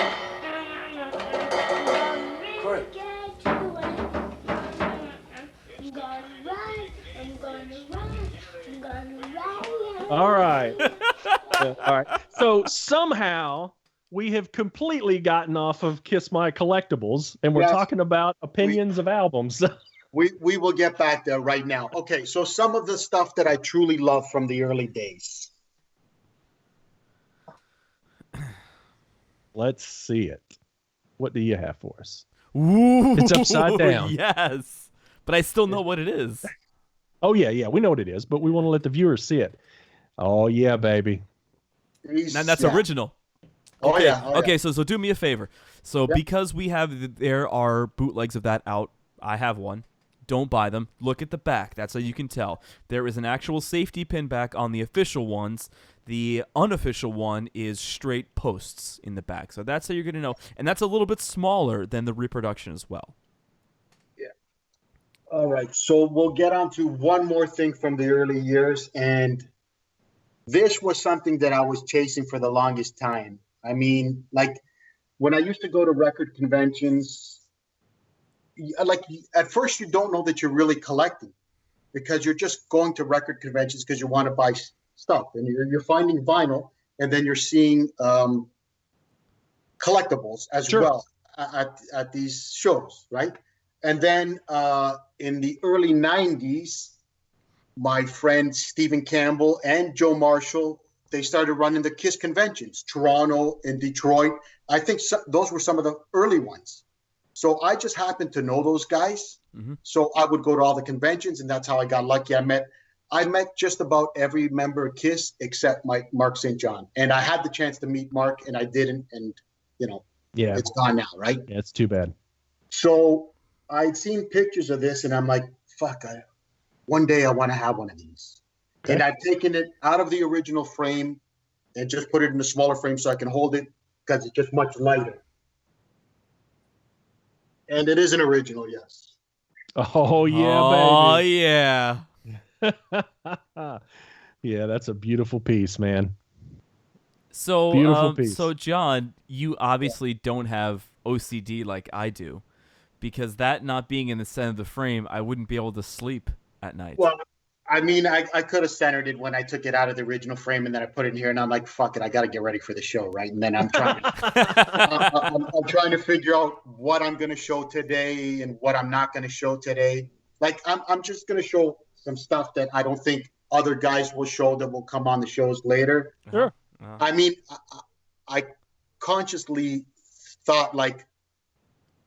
All right. All right. So somehow we have completely gotten off of Kiss My Kollectibles, and we're talking about opinions of albums. We will get back there right now. Okay, so some of the stuff that I truly love from the early days. Let's see it. What do you have for us? Ooh, it's upside down. Yes, but I still know what it is. Oh yeah, we know what it is, but we want to let the viewers see it. Oh yeah, baby. And that's original. Oh okay. yeah. Okay, so do me a favor. So because there are bootlegs of that out, I have one. Don't buy them. Look at the back. That's how you can tell. There is an actual safety pin back on the official ones. The unofficial one is straight posts in the back. So that's how you're going to know. And that's a little bit smaller than the reproduction as well. Yeah. All right. So we'll get on to one more thing from the early years. And this was something that I was chasing for the longest time. I mean, like when I used to go to record conventions, like at first you don't know that you're really collecting because you're just going to record conventions because you want to buy stuff, and you're finding vinyl, and then you're seeing collectibles as well at these shows, right? And then in the early 90s, my friend Stephen Campbell and Joe Marshall, they started running the KISS conventions, Toronto and Detroit. I think those were some of the early ones. So I just happened to know those guys. Mm-hmm. So I would go to all the conventions, and that's how I got lucky. I met just about every member of KISS except Mark St. John. And I had the chance to meet Mark, and I didn't. And, it's gone now, right? Yeah, it's too bad. So I'd seen pictures of this, and I'm like, fuck, one day I want to have one of these. Okay. And I've taken it out of the original frame and just put it in a smaller frame so I can hold it because it's just much lighter. And it is an original, yes. Oh yeah, Oh baby. yeah. Yeah, that's a beautiful piece, man. So, Beautiful piece. so John, you obviously don't have OCD like I do, because that not being in the center of the frame, I wouldn't be able to sleep at night. Well, I mean, I could have centered it when I took it out of the original frame and then I put it in here and I'm like, fuck it, I got to get ready for the show, right? And then I'm trying I'm trying to figure out what I'm going to show today and what I'm not going to show today. Like, I'm just going to show some stuff that I don't think other guys will show that will come on the shows later. Sure. I mean, I consciously thought, like,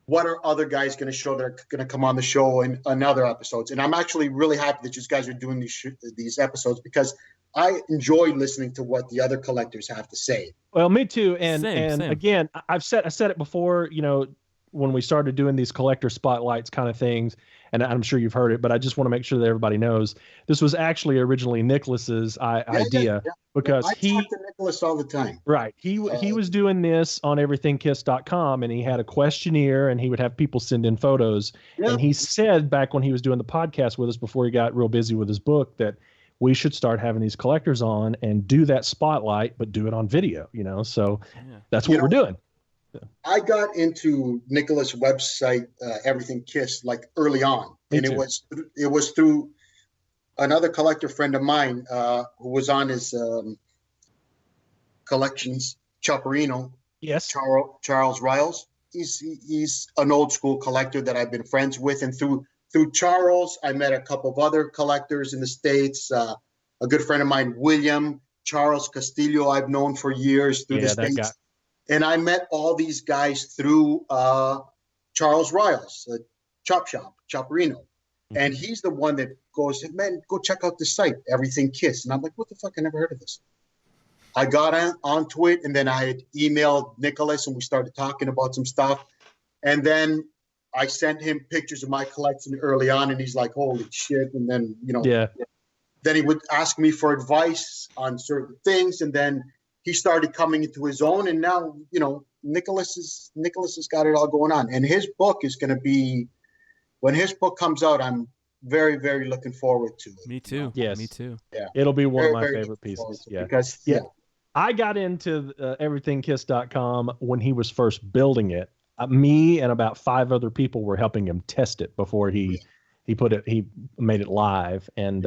what are other guys going to show that are going to come on the show in other episodes? And I'm actually really happy that you guys are doing these episodes because I enjoy listening to what the other collectors have to say. Well, me too. And Same. again, I said it before, you know, when we started doing these collector spotlights kind of things, and I'm sure you've heard it, but I just want to make sure that everybody knows this was actually originally Nicholas's idea because I talk to Nicholas all the time. Right. He was doing this on everythingkiss.com and he had a questionnaire and he would have people send in photos. Yeah. And he said back when he was doing the podcast with us before he got real busy with his book that we should start having these collectors on and do that spotlight, but do it on video, you know? So that's what we're doing. I got into Nicholas' website, Everything Kiss, like early on. Me and too. it was through another collector friend of mine who was on his collections, Chaparino, Yes. Charles Riles. He's an old school collector that I've been friends with. And through Charles, I met a couple of other collectors in the States. A good friend of mine, William Charles Castillo, I've known for years through the States. Guy. And I met all these guys through Charles Riles, Chop Shop, Chaparino. Mm-hmm. And he's the one that goes, man, go check out the site, Everything Kiss. And I'm like, what the fuck? I never heard of this. I got onto it, and then I had emailed Nicholas, and we started talking about some stuff. And then I sent him pictures of my collection early on, and he's like, holy shit. And then, you know, then he would ask me for advice on certain things. And then he started coming into his own, and now, you know, Nicholas has got it all going on. And his book is going to be, when his book comes out, I'm very, very looking forward to it. Me too. Yes. Me too. Yeah. It'll be one Very, of my very favorite looking forward pieces. to it Yeah. Because, I got into everythingkiss.com when he was first building it. Me and about 5 other people were helping him test it before he made it live. And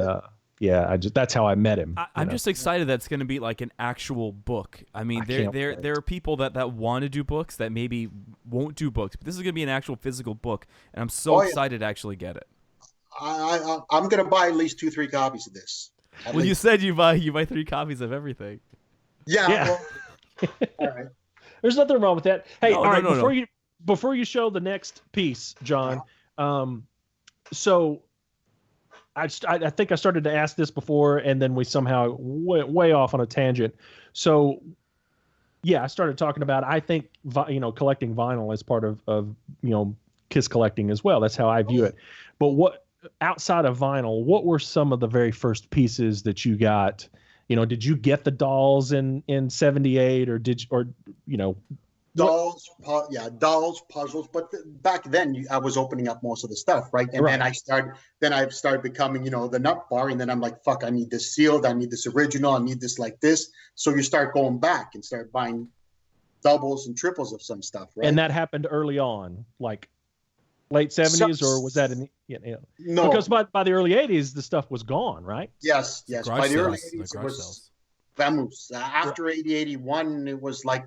that's how I met him. I'm just excited that it's going to be like an actual book. I mean, there are people that want to do books that maybe won't do books, but this is going to be an actual physical book, and I'm so excited to actually get it. I'm going to buy at least 2-3 copies of this. Well, you said you buy 3 copies of everything. Yeah. Well, all right. There's nothing wrong with that. Hey, No, all right, no. before you show the next piece, John, so I think I started to ask this before, and then we somehow went way off on a tangent. So, yeah, I started talking about, I think, collecting vinyl is part of KISS collecting as well. That's how I view it. But what outside of vinyl, what were some of the very first pieces that you got? You know, did you get the dolls in 78 or dolls, puzzles. But back then, I was opening up most of the stuff, right? And then I started becoming, the nut bar. And then I'm like, fuck, I need this sealed. I need this original. I need this like this. So you start going back and start buying doubles and triples of some stuff, right? And that happened early on, like late 70s, or was that No, because by the early 80s the stuff was gone, right? Yes. By the early 80s, it garage was sales. famous. After 80, 81, it was like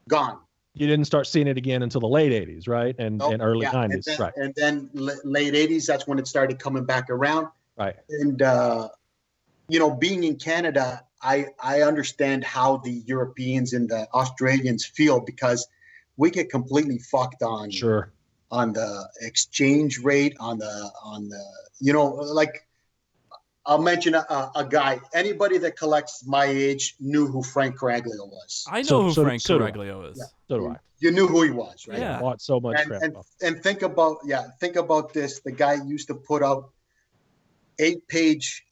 gone. You didn't start seeing it again until the late 80s, right? And early 90s, right? And then late 80s, that's when it started coming back around. Right. And being in Canada, I understand how the Europeans and the Australians feel, because we get completely fucked on. Sure. On the exchange rate, on the like, I'll mention a guy. Anybody that collects my age knew who Frank Caraglio was. I know who Frank so Caraglio is. Yeah, so do I. You knew who he was, right? Yeah. I bought so much crap. And think about this. The guy used to put out 8-page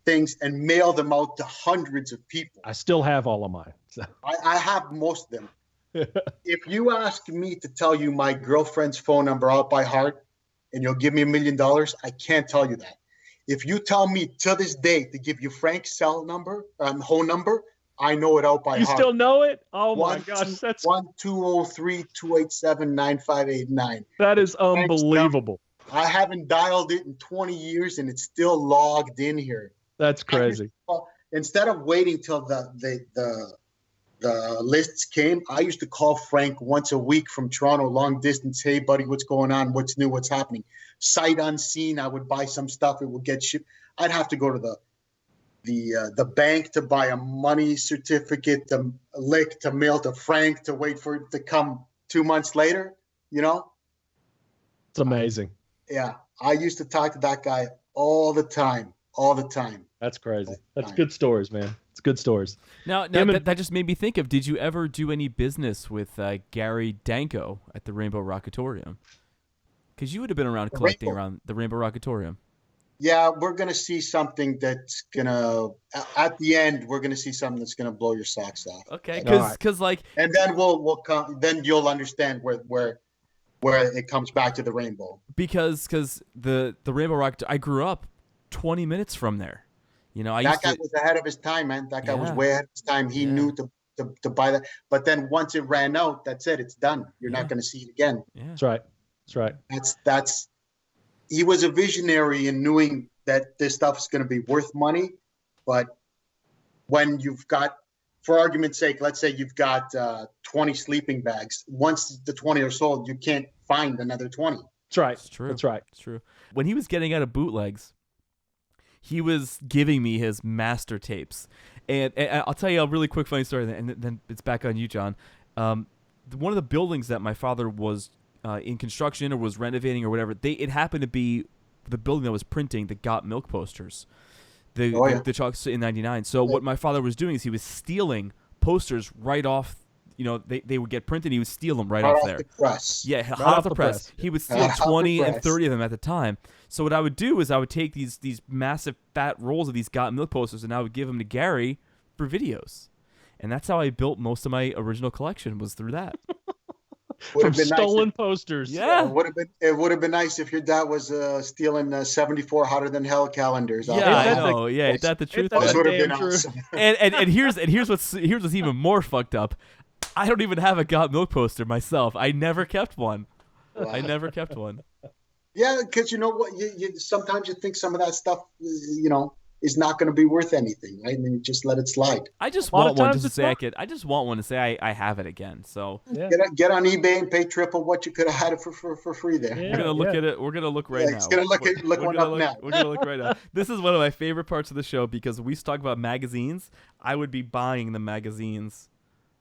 things and mail them out to hundreds of people. I still have all of mine. So. I have most of them. If you ask me to tell you my girlfriend's phone number out by heart and you'll give me $1 million, I can't tell you that. If you tell me to this day to give you Frank's cell number, whole number, I know it out by You heart. still know it? Oh my gosh, that's 1-203-287-9589. that is unbelievable. I haven't dialed it in 20 years and it's still logged in here. That's crazy. Instead of waiting till the lists came, I used to call Frank once a week from Toronto, long distance. Hey, buddy, what's going on? What's new? What's happening? Sight unseen. I would buy some stuff. It would get shipped. I'd have to go to the bank to buy a money certificate, to lick, to mail to Frank, to wait for it to come 2 months later. You know, It's amazing. Yeah, I used to talk to that guy all the time. That's crazy. That's good stories, man. It's good stories. Now that just made me think of, did you ever do any business with Gary Danko at the Rainbow Rockatorium? Because you would have been around collecting around the Rainbow Rockatorium. Yeah, we're going to see something that's going to, at the end, we're going to see something that's going to blow your socks off. Okay, because like... And then we'll come, then you'll understand where it comes back to the Rainbow. Because the Rainbow Rock, I grew up 20 minutes from there. You know, that guy was ahead of his time, man. That guy was way ahead of his time. He knew to buy that. But then once it ran out, that's it. It's done. You're not going to see it again. Yeah. That's right. That's right. That's he was a visionary in knowing that this stuff is going to be worth money. But when you've got, for argument's sake, let's say you've got 20 sleeping bags. Once the 20 are sold, you can't find another 20. That's right. It's true. That's right. It's true. When he was getting out of bootlegs, he was giving me his master tapes. And I'll tell you a really quick funny story, and then it's back on you, John. One of the buildings that my father was in construction or was renovating or whatever, it happened to be the building that was printing the Got Milk posters. The chalks in 99. So what my father was doing is he was stealing posters right off. You know, they would get printed. He would steal them right off there. The press. Yeah, hot off the press. He would steal 20 and 30 of them at the time. So what I would do is I would take these massive fat rolls of these Got Milk posters and I would give them to Gary for videos. And that's how I built most of my original collection, was through that. From stolen posters. Yeah. It would have been nice if your dad was stealing 74 Hotter Than Hell calendars. Yeah, I know. Yeah, is that the truth? That would have been awesome. And here's what's even more fucked up. I don't even have a Got Milk poster myself. I never kept one. Wow. I never kept one. Yeah, because you know what? You sometimes you think some of that stuff, is not going to be worth anything, right? And then you just let it slide. I just want one just to say I just want one to say I have it again. So get on eBay and pay triple what you could have had it for free there. We're gonna look at it. We're gonna look right now. It's gonna look one up now. We're gonna look right now. This is one of my favorite parts of the show because we talk about magazines. I would be buying the magazines.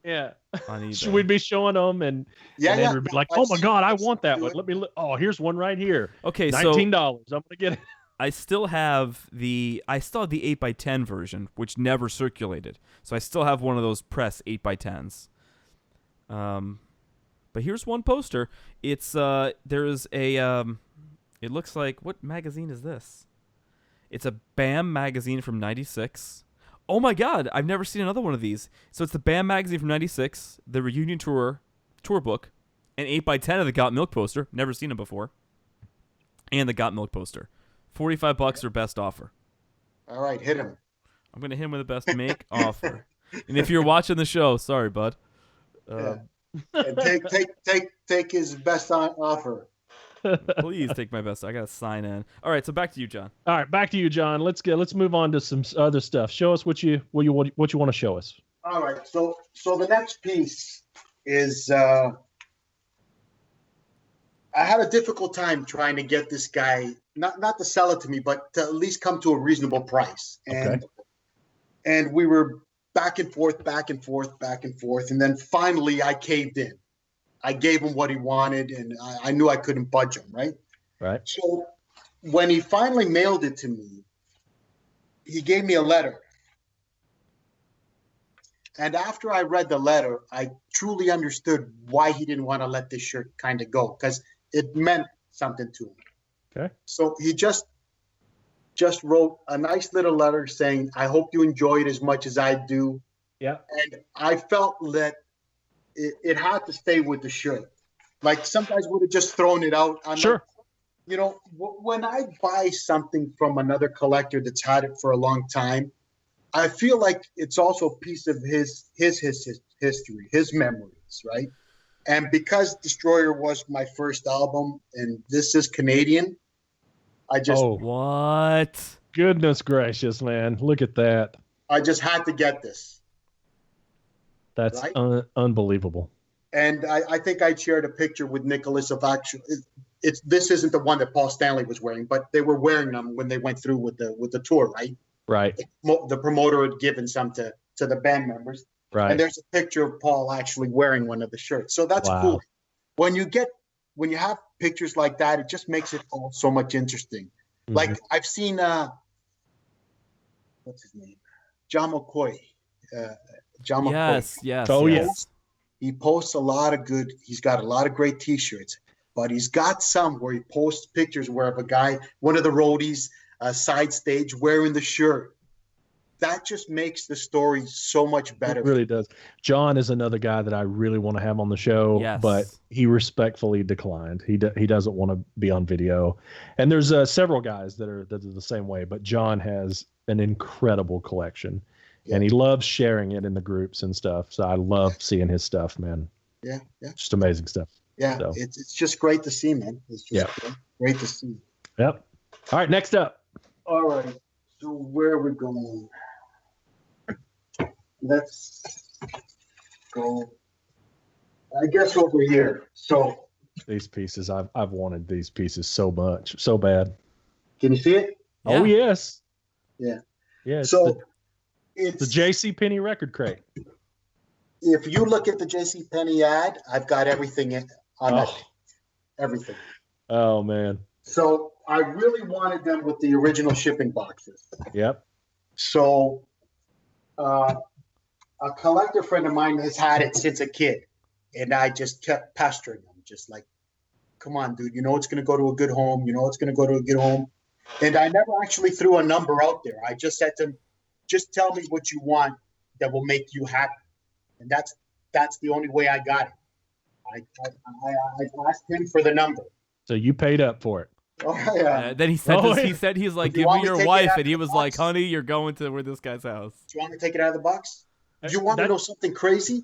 Yeah. On eBay. So we'd be showing them and Andrew would be like, oh my God, I want that one. Let me look. Oh, here's one right here. Okay, $19. I'm gonna get it. I still have the 8x10 version, which never circulated. So I still have one of those press 8x10s. But here's one poster. It's there is a it looks like, what magazine is this? It's a BAM magazine from 96. Oh my God, I've never seen another one of these. So it's the BAM magazine from 96, the reunion tour book, an 8x10 of the Got Milk poster. Never seen it before. And the Got Milk poster. $45 or best offer. All right, hit him. I'm gonna hit him with the best make offer. And if you're watching the show, sorry, bud. And take his best offer. Please take my best. I gotta sign in. All right, so back to you, John. All right, back to you, John. Let's move on to some other stuff. Show us what you want to show us. All right, so the next piece is. I had a difficult time trying to get this guy not to sell it to me, but to at least come to a reasonable price. And we were back and forth, and then finally I caved in. I gave him what he wanted, and I knew I couldn't budge him, right? Right. So when he finally mailed it to me, he gave me a letter. And after I read the letter, I truly understood why he didn't want to let this shirt kind of go, because it meant something to him. Okay. So he just just wrote a nice little letter saying, I hope you enjoy it as much as I do. Yeah. And I felt that it had to stay with the shirt. Like some guys would have just thrown it out. I'm Sure. like, you know, when I buy something from another collector that's had it for a long time, I feel like it's also a piece of his history, his memories, right? And because Destroyer was my first album and this is Canadian, I just What? Goodness gracious, man. Look at that. I just had to get this. That's Right? Unbelievable. And I think I shared a picture with Nicholas of actually this isn't the one that Paul Stanley was wearing, but they were wearing them when they went through with the tour, right? Right. The promoter had given some to the band members. Right. And there's a picture of Paul actually wearing one of the shirts. So that's Wow. cool. When you have pictures like that, it just makes it all so much interesting. Mhm. Like I've seen what's his name? John McCoy. John McCoy. Yes. Oh, yes. He posts a lot of good, he's got a lot of great t-shirts, but he's got some where he posts pictures where of a guy, one of the roadies, side stage wearing the shirt. That just makes the story so much better. It really does. John is another guy that I really want to have on the show, Yes. but he respectfully declined. He doesn't want to be on video. And there's several guys that are the same way, but John has an incredible collection. Yeah. And he loves sharing it in the groups and stuff. So I love seeing his stuff, man. Yeah. Just amazing stuff. Yeah, So. it's just great to see, man. It's just great to see. Yep. All right, next up. All right, so where are we going? Let's go, I guess, over here. So These pieces, I've wanted these pieces so much, so bad. can you see it? Oh, yes. Yeah. Yeah, it's So the it's J.C. Penney record crate. if you look at the J.C. Penney ad, I've got everything on that. Oh. Everything. Oh, man. So I really wanted them with the original shipping boxes. Yep. So a collector friend of mine has had it since a kid, and I just kept pestering him, just like, come on, dude, you know it's going to go to a good home. You know it's going to go to a good home. And I never actually threw a number out there. I just said to him, just tell me what you want that will make you happy. And that's the only way I got it. I asked him for the number. So you paid up for it. Oh, yeah. Then he said, Oh, he said he's like, Do you give want me me to your take it wife, out and of he the was like, box? honey, you're going to where this guy's house. Do you want me to take it out of the box? Do you want to know something crazy?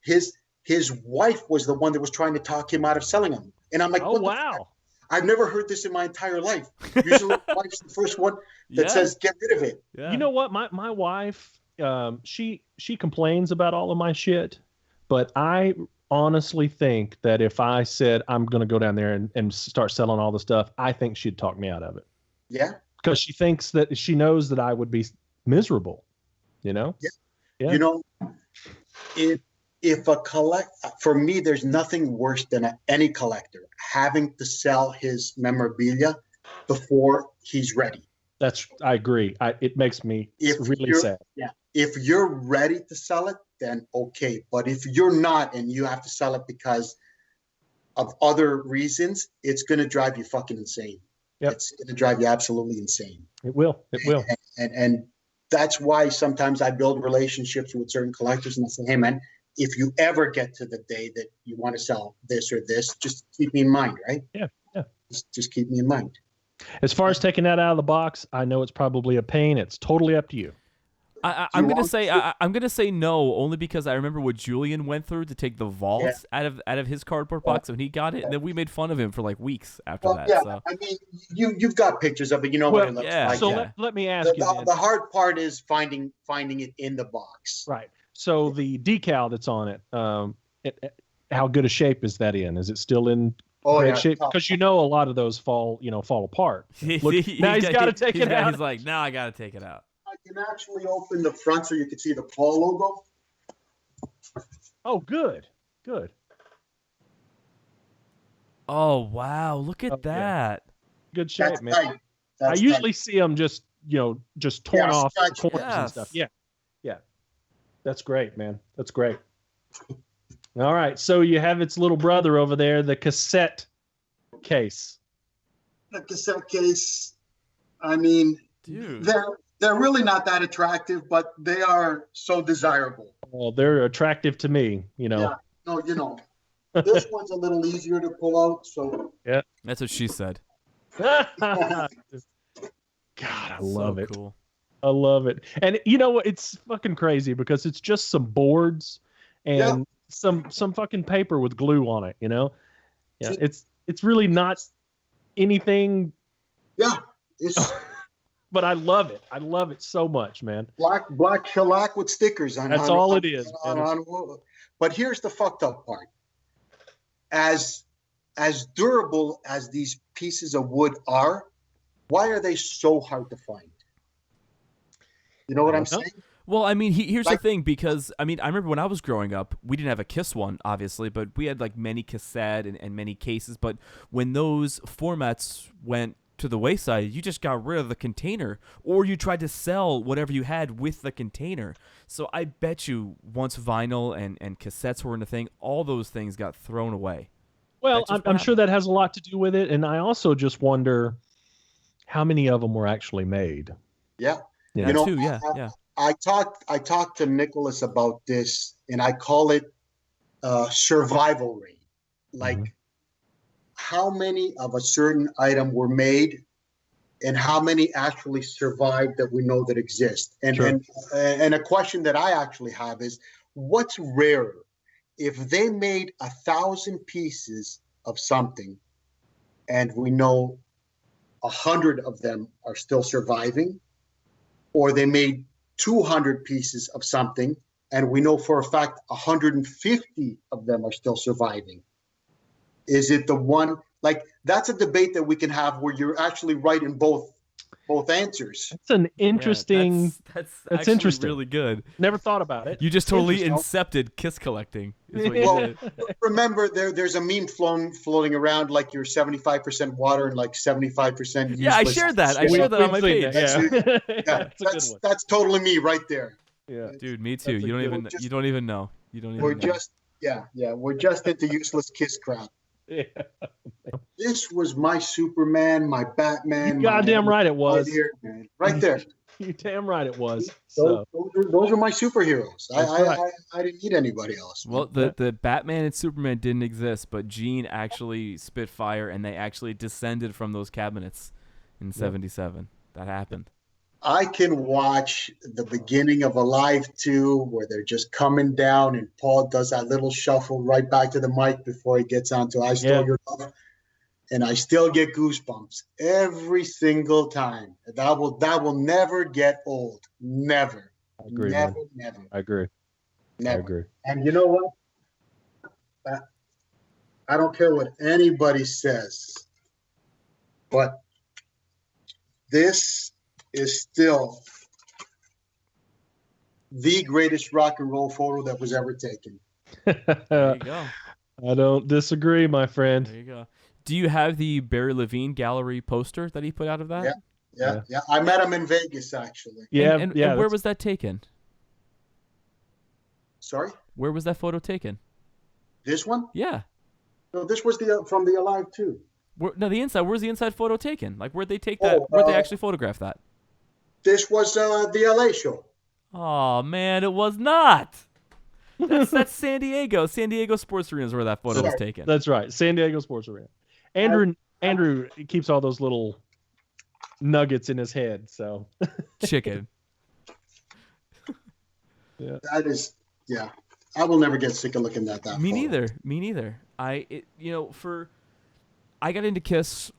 His wife was the one that was trying to talk him out of selling them. And I'm like, Oh, what the wow. fuck? I've never heard this in my entire life. Usually the wife's the first one that Yeah. says, get rid of it. Yeah. You know what? My wife, she complains about all of my shit, but I honestly think that if I said I'm going to go down there and start selling all the stuff, I think she'd talk me out of it. Yeah. Because she knows that I would be miserable, you know? Yeah. You know, if for me, there's nothing worse than any collector having to sell his memorabilia before he's ready. I agree. It makes me really sad. Yeah. If you're ready to sell it, then okay. But if you're not and you have to sell it because of other reasons, it's going to drive you fucking insane. Yep. It's going to drive you absolutely insane. It will. It will. And that's why sometimes I build relationships with certain collectors and I say, hey, man, if you ever get to the day that you want to sell this or this, just keep me in mind, right? Yeah. Yeah. Just keep me in mind. As far as taking that out of the box, I know it's probably a pain. It's totally up to you. I'm gonna say no, only because I remember what Julian went through to take the vault out of his cardboard box when he got it, and then we made fun of him for like weeks after that. Yeah, So. I mean, you've got pictures of it. You know what it looks like. So let me ask you. The hard part is finding it in the box. Right. So the decal that's on it, how good a shape is that in? Is it still in great shape? Because a lot of those fall apart. Look, now he's got to take it out. He's like, now I got to take it out. I can actually open the front so you can see the Paul logo. Oh, good. Oh wow! Look at that. Yeah. Good shape, That's man. tight. I usually see them just torn off the stretched. corners and stuff. Yeah. That's great, man. That's great. All right, so you have its little brother over there, the cassette case. The cassette case. I mean, Dude. They're really not that attractive, but they are so desirable. Well, they're attractive to me, you know. Yeah, no, you know, this one's a little easier to pull out. So That's what she said. God, I love so it. Cool. I love it. And you know what? It's fucking crazy because it's just some boards and some fucking paper with glue on it, you know? Yeah, it's really not anything. Yeah, it's But I love it. I love it so much, man. black shellac with stickers on. That's all it is. But here's the fucked up part. As durable as these pieces of wood are, why are they so hard to find? You know what I'm saying? Well, I mean, here's the thing, because, I mean, I remember when I was growing up, we didn't have a KISS one, obviously, but we had, like, many cassette and many cases. But when those formats went to the wayside, you just got rid of the container, or you tried to sell whatever you had with the container. So I bet you once vinyl and cassettes were in a thing, all those things got thrown away. Well, I'm sure that has a lot to do with it. And I also just wonder how many of them were actually made. Yeah. You know, too, yeah. I talked to Nicholas about this, and I call it survival rate. Like, how many of a certain item were made, and how many actually survived that we know that exist. And a question that I actually have is, what's rarer? If they made 1,000 pieces of something, and we know 100 of them are still surviving, or they made 200 pieces of something, and we know for a fact 150 of them are still surviving. Is it the one? Like, that's a debate that we can have where you're actually right in both answers. That's an interesting. That's interesting. Really good. Never thought about it. You just totally incepted KISS collecting. Is what you did. Remember, there's a meme floating around, like you're 75% water and like 75%. Yeah, I shared that. I shared that on my page. Yeah, that's totally me right there. Yeah, dude, me too. You don't even know. You don't even know. We're just we're just into useless KISS crap. Yeah. This was my Superman, my Batman. You're goddamn right it was. Right here, man. Right there. You're damn right it was. Those are my superheroes. I didn't need anybody else. Well, the Batman and Superman didn't exist, but Gene actually spit fire, and they actually descended from those cabinets in '77. That happened. I can watch the beginning of Alive 2 where they're just coming down and Paul does that little shuffle right back to the mic before he gets onto I Stole Your Love. And I still get goosebumps every single time. That will never get old. Never. I agree, never. I agree. Never. I agree. And you know what? I don't care what anybody says, but this is still the greatest rock and roll photo that was ever taken. There you go. I don't disagree, my friend. There you go. Do you have the Barry Levine gallery poster that he put out of that? Yeah. I met him in Vegas, actually. And where was that taken? Sorry? Where was that photo taken? This one? Yeah. No, this was from the Alive 2. The inside. Where's the inside photo taken? Like, where'd they take that? Where'd they actually photograph that? This was the LA show. Oh, man, it was not. That's San Diego. San Diego Sports Arena is where that photo was taken. That's right. San Diego Sports Arena. Andrew keeps all those little nuggets in his head. So chicken. Yeah. That is, yeah. I will never get sick of looking at that. Me neither. I got into KISS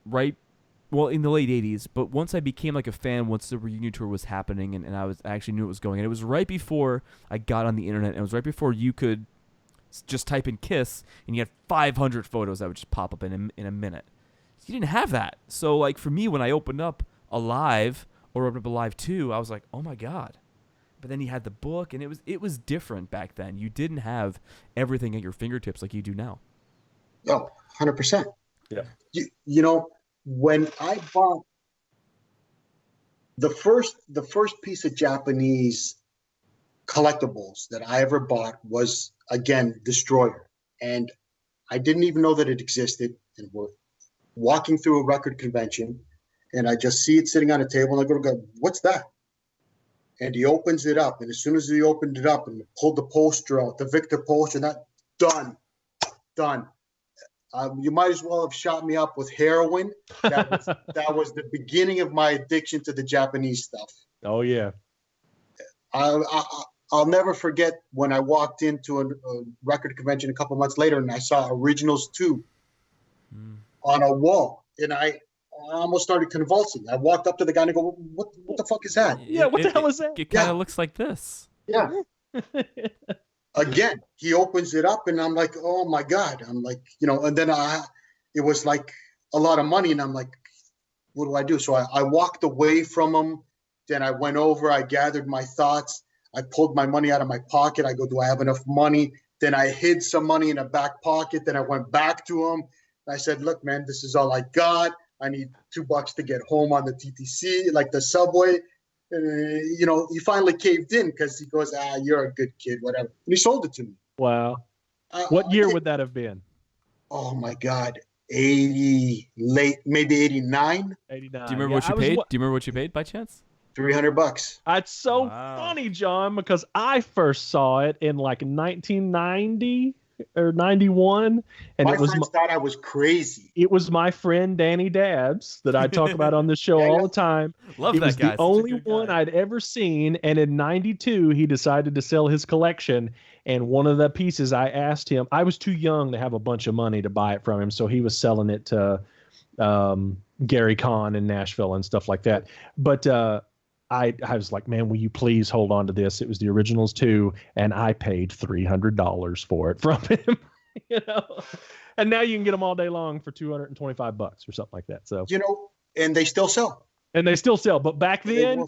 in the late 80s, but once I became like a fan, once the reunion tour was happening and I actually knew it was going, and it was right before I got on the internet, and it was right before you could just type in KISS and you had 500 photos that would just pop up in a minute. You didn't have that. So like for me, when I opened up Alive or opened up Alive 2, I was like, oh my God. But then you had the book, and it was different back then. You didn't have everything at your fingertips like you do now. Oh, 100%. Yeah. You know, when I bought the first piece of Japanese collectibles that I ever bought was, again, Destroyer. And I didn't even know that it existed. And we're walking through a record convention, and I just see it sitting on a table, and I go, what's that? And he opens it up, and as soon as he opened it up and pulled the poster out, the Victor poster, and that, done. You might as well have shot me up with heroin. That was the beginning of my addiction to the Japanese stuff. Oh yeah. I'll never forget when I walked into a record convention a couple months later, and I saw Originals 2 on a wall, and I almost started convulsing. I walked up to the guy and I go, "What the fuck is that?" Yeah, what the hell is that? It kind of looks like this. Yeah. Again, he opens it up, and I'm like, "Oh my god!" I'm like, and then it was like a lot of money, and I'm like, "What do I do?" So I walked away from him. Then I went over. I gathered my thoughts. I pulled my money out of my pocket. I go, "Do I have enough money?" Then I hid some money in a back pocket. Then I went back to him. I said, "Look, man, this is all I got. I need $2 to get home on the TTC, like the subway." He finally caved in because he goes, "You're a good kid, whatever." And he sold it to me. Wow. What year would that have been? Oh my God. 80, maybe 89. 89. Do you remember what you paid? Do you remember what you paid by chance? $300. That's so funny, John, because I first saw it in like 1990 or 91, and my friends thought I was crazy. It was my friend Danny Dabbs that I talk about on the show all the time. Love it that was guy. the only one I'd ever seen, and in 92 he decided to sell his collection. And one of the pieces I asked him, I was too young to have a bunch of money to buy it from him, so he was selling it to Gary Kahn in Nashville and stuff like that. But I was like, "Man, will you please hold on to this?" It was the Originals 2, and I paid $300 for it from him. And now you can get them all day long for $225 or something like that. So and they still sell. And they still sell, but back then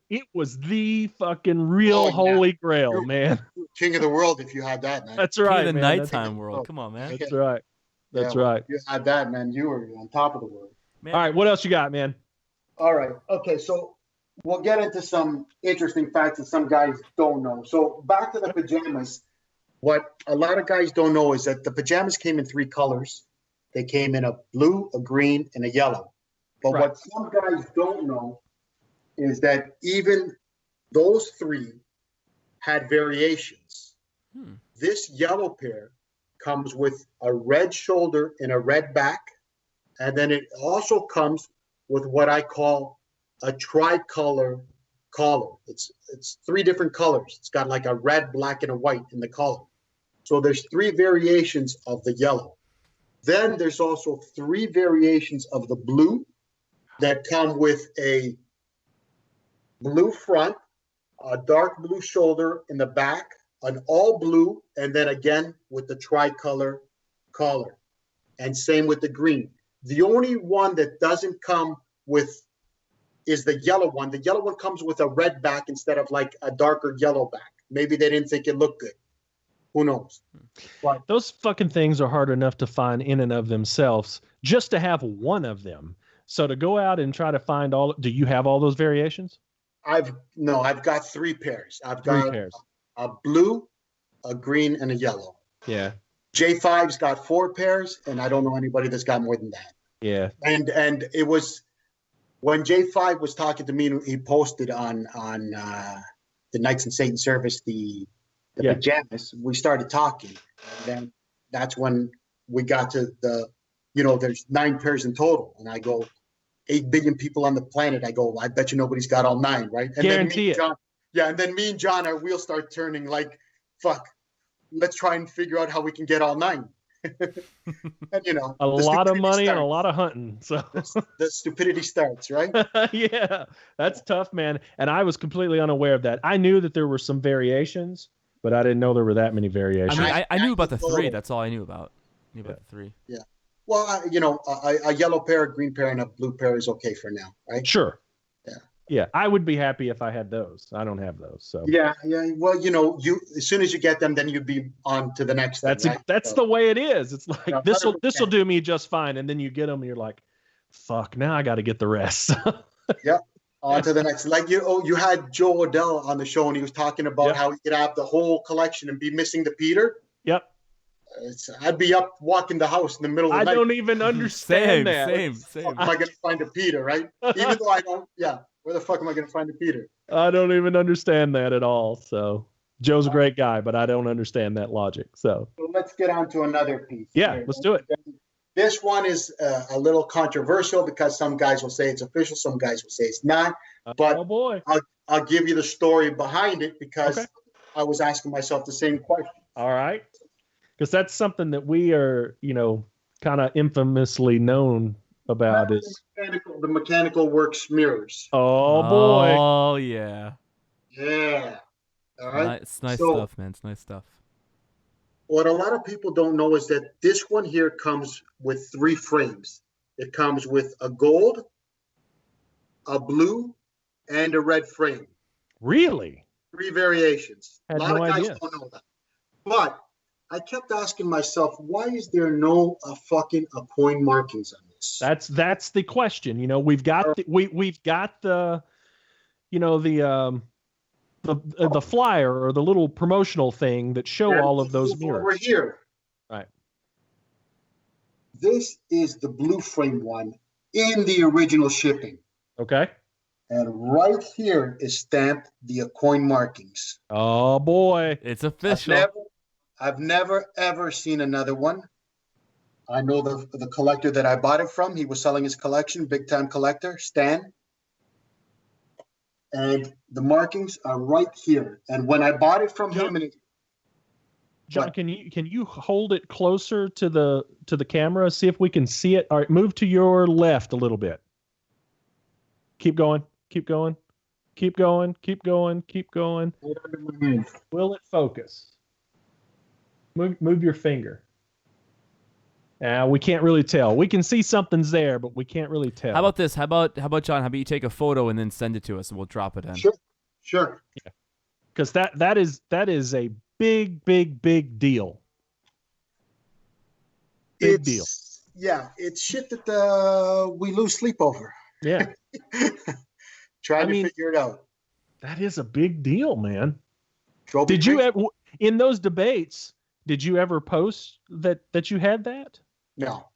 it was the fucking real holy grail, You're man. King of the world if you had that, man. That's right. King of the man. nighttime world. Come on, man. That's right. That's right. If you had that, man, you were on top of the world. Man. All right, what else you got, man? All right. Okay, so we'll get into some interesting facts that some guys don't know. So back to the pajamas. What a lot of guys don't know is that the pajamas came in 3 colors. They came in a blue, a green, and a yellow. But what some guys don't know is that even those 3 had variations. This yellow pair comes with a red shoulder and a red back. And then it also comes with what I call a tricolor collar. It's 3 different colors. It's got like a red, black, and a white in the collar. So there's 3 variations of the yellow. Then there's also 3 variations of the blue that come with a blue front, a dark blue shoulder in the back, an all blue, and then again with the tricolor collar. And same with the green. The only one that doesn't come with is the yellow one. The yellow one comes with a red back instead of like a darker yellow back. Maybe they didn't think it looked good. Who knows? But those fucking things are hard enough to find in and of themselves just to have one of them. So to go out and try to find do you have all those variations? I've got 3 pairs. I've got a blue, a green, and a yellow. Yeah. J5's got 4 pairs, and I don't know anybody that's got more than that. Yeah. And it was when J5 was talking to me, he posted on the Knights and Satan service the pajamas. We started talking. And then that's when we got to there's 9 pairs in total. And I go, 8 billion people on the planet. I go, I bet you nobody's got all 9, right? And Guarantee it. And then me and John, our wheels start turning like, fuck, let's try and figure out how we can get all 9. And a lot of money and a lot of hunting. So the stupidity starts, right? Yeah, that's tough, man. And I was completely unaware of that. I knew that there were some variations, but I didn't know there were that many variations. I mean, I knew about the 3. That's all I knew about. The 3. Yeah. Well, a yellow pair, a green pair, and a blue pair is okay for now, right? Sure. Yeah. Yeah, I would be happy if I had those. I don't have those, so. Yeah. Well, you as soon as you get them, then you'd be on to the next. That's the way it is. It's like this'll do me just fine, and then you get them, and you're like, fuck, now I got to get the rest. Yeah. On to the next. Like you had Joe Odell on the show, and he was talking about how he could have the whole collection and be missing the Peter. Yep. I'd be up walking the house in the middle of the I night. don't even understand that. Same. Am I going to find a Peter, right? Even though I don't, where the fuck am I going to find a Peter? I don't even understand that at all. So Joe's a great guy, but I don't understand that logic. So let's get on to another piece. yeah, here. let's do it. This one is a little controversial because some guys will say it's official, some guys will say it's not. But oh boy, I'll give you the story behind it because I was asking myself the same question. All right, because that's something that we are, kind of infamously known about. Is the mechanical works mirrors. oh boy, Oh yeah. Yeah. All right. It's nice stuff, man. It's nice stuff. What a lot of people don't know is that this one here comes with 3 frames. It comes with a gold, a blue, and a red frame. really? 3 variations. Had A lot no of guys idea. don't know that. But I kept asking myself, why is there no fucking coin markings on this? That's the question. We've got we've got the the flyer or the little promotional thing that show all of those mirrors. Over here. Right. This is the blue frame one in the original shipping. Okay. And right here is stamped the coin markings. Oh boy. It's official. I've never ever seen another one. I know the collector that I bought it from. He was selling his collection, big time collector, Stan. And the markings are right here. And when I bought it from him, John, can you hold it closer to the camera? See if we can see it. All right, move to your left a little bit. Keep going. Keep going. Keep going. Keep going. Keep going. Will it focus? Move your finger. We can't really tell. We can see something's there, but we can't really tell. How about this? How about John? How about you take a photo and then send it to us, and we'll drop it in. Sure. Yeah. Because that is a big deal. Big deal. Yeah, it's shit that we lose sleep over. Yeah. Trying to figure it out. That is a big deal, man. Trophy Did you ever, in those debates, did you ever post that you had that? No.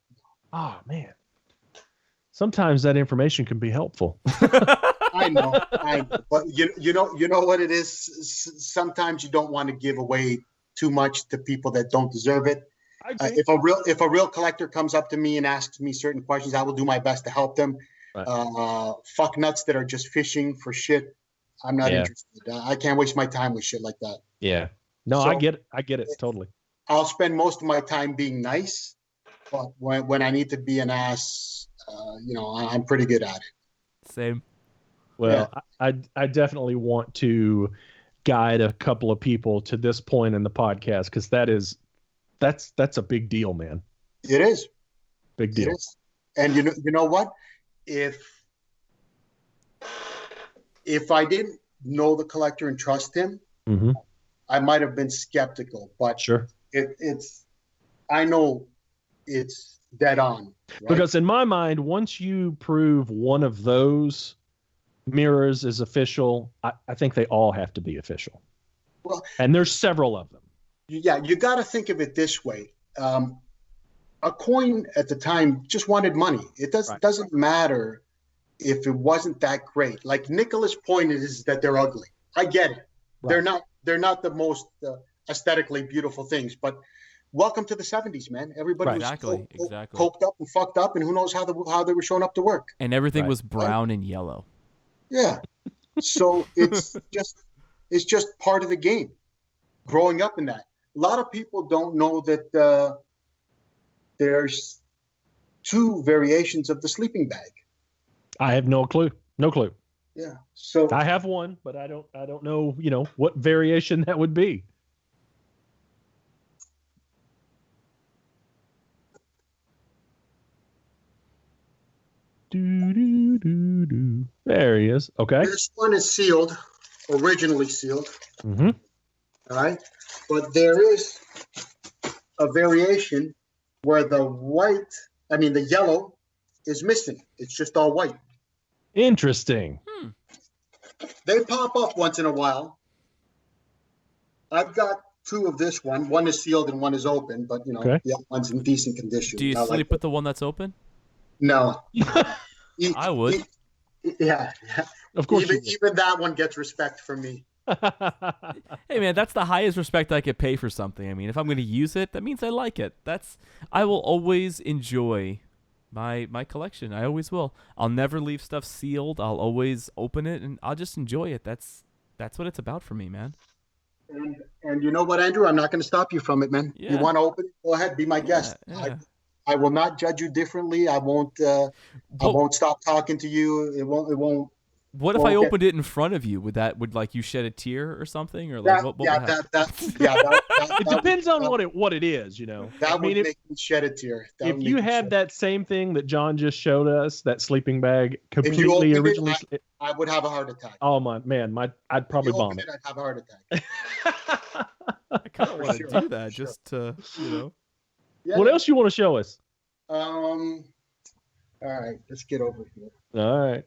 Oh, man. Sometimes that information can be helpful. I know. But you know what it is? Sometimes you don't want to give away too much to people that don't deserve it. If a real collector comes up to me and asks me certain questions, I will do my best to help them. Right. Fuck nuts that are just fishing for shit. I'm not interested. I can't waste my time with shit like that. Yeah. No, so, I get it totally. I'll spend most of my time being nice, but when I need to be an ass, I'm pretty good at it. Same. Well, yeah. I definitely want to guide a couple of people to this point in the podcast because that's a big deal, man. It is. Big deal. It is. And you know what? If I didn't know the collector and trust him, mm-hmm. I might have been skeptical. But sure, I know it's dead on. Right? Because in my mind, once you prove one of those mirrors is official, I think they all have to be official. Well, and there's several of them. Yeah, you got to think of it this way. A coin at the time just wanted money. It doesn't matter if it wasn't that great. Like Nicholas' point is that they're ugly. I get it. Right. They're not the most aesthetically beautiful things. But welcome to the 70s, man. Everybody was exactly coked up and fucked up, and who knows how they were showing up to work. And everything was brown and yellow. Yeah. So it's just part of the game. Growing up in that, a lot of people don't know that there's 2 variations of the sleeping bag. I have no clue. No clue. Yeah. So I have one, but I don't know, what variation that would be. There he is. Okay. This one is sealed, originally sealed. Mm-hmm. All right. But there is a variation where the yellow is missing. It's just all white. Interesting. They pop up once in a while. I've got two of this one. One is sealed and one is open, but Okay. the other one's in decent condition. Do you Not sleep with the one that's open? No. I would. Yeah. Of course. Even that one gets respect from me. Hey man, that's the highest respect I could pay for something. I mean, if I'm going to use it, that means I like it. I will always enjoy my collection. I always will. I'll never leave stuff sealed. I'll always open it and I'll just enjoy it. That's what it's about for me, man. And you know what, Andrew? I'm not going to stop you from it, man. Yeah. You want to open it? Go ahead, be my guest. Yeah. I will not judge you differently. I won't stop talking to you. It won't. What if I opened it in front of you? Would like you shed a tear or something, or like what would happen? It depends on what it is, That would make me shed a tear. If you had that same thing that John just showed us, that sleeping bag, If you completely opened originally, I would have a heart attack. oh my man, I'd probably If you bomb opened it. I'd have a heart attack. I kind of want to sure. do that just to, Yeah. What else you want to show us? All right, let's get over here. All right.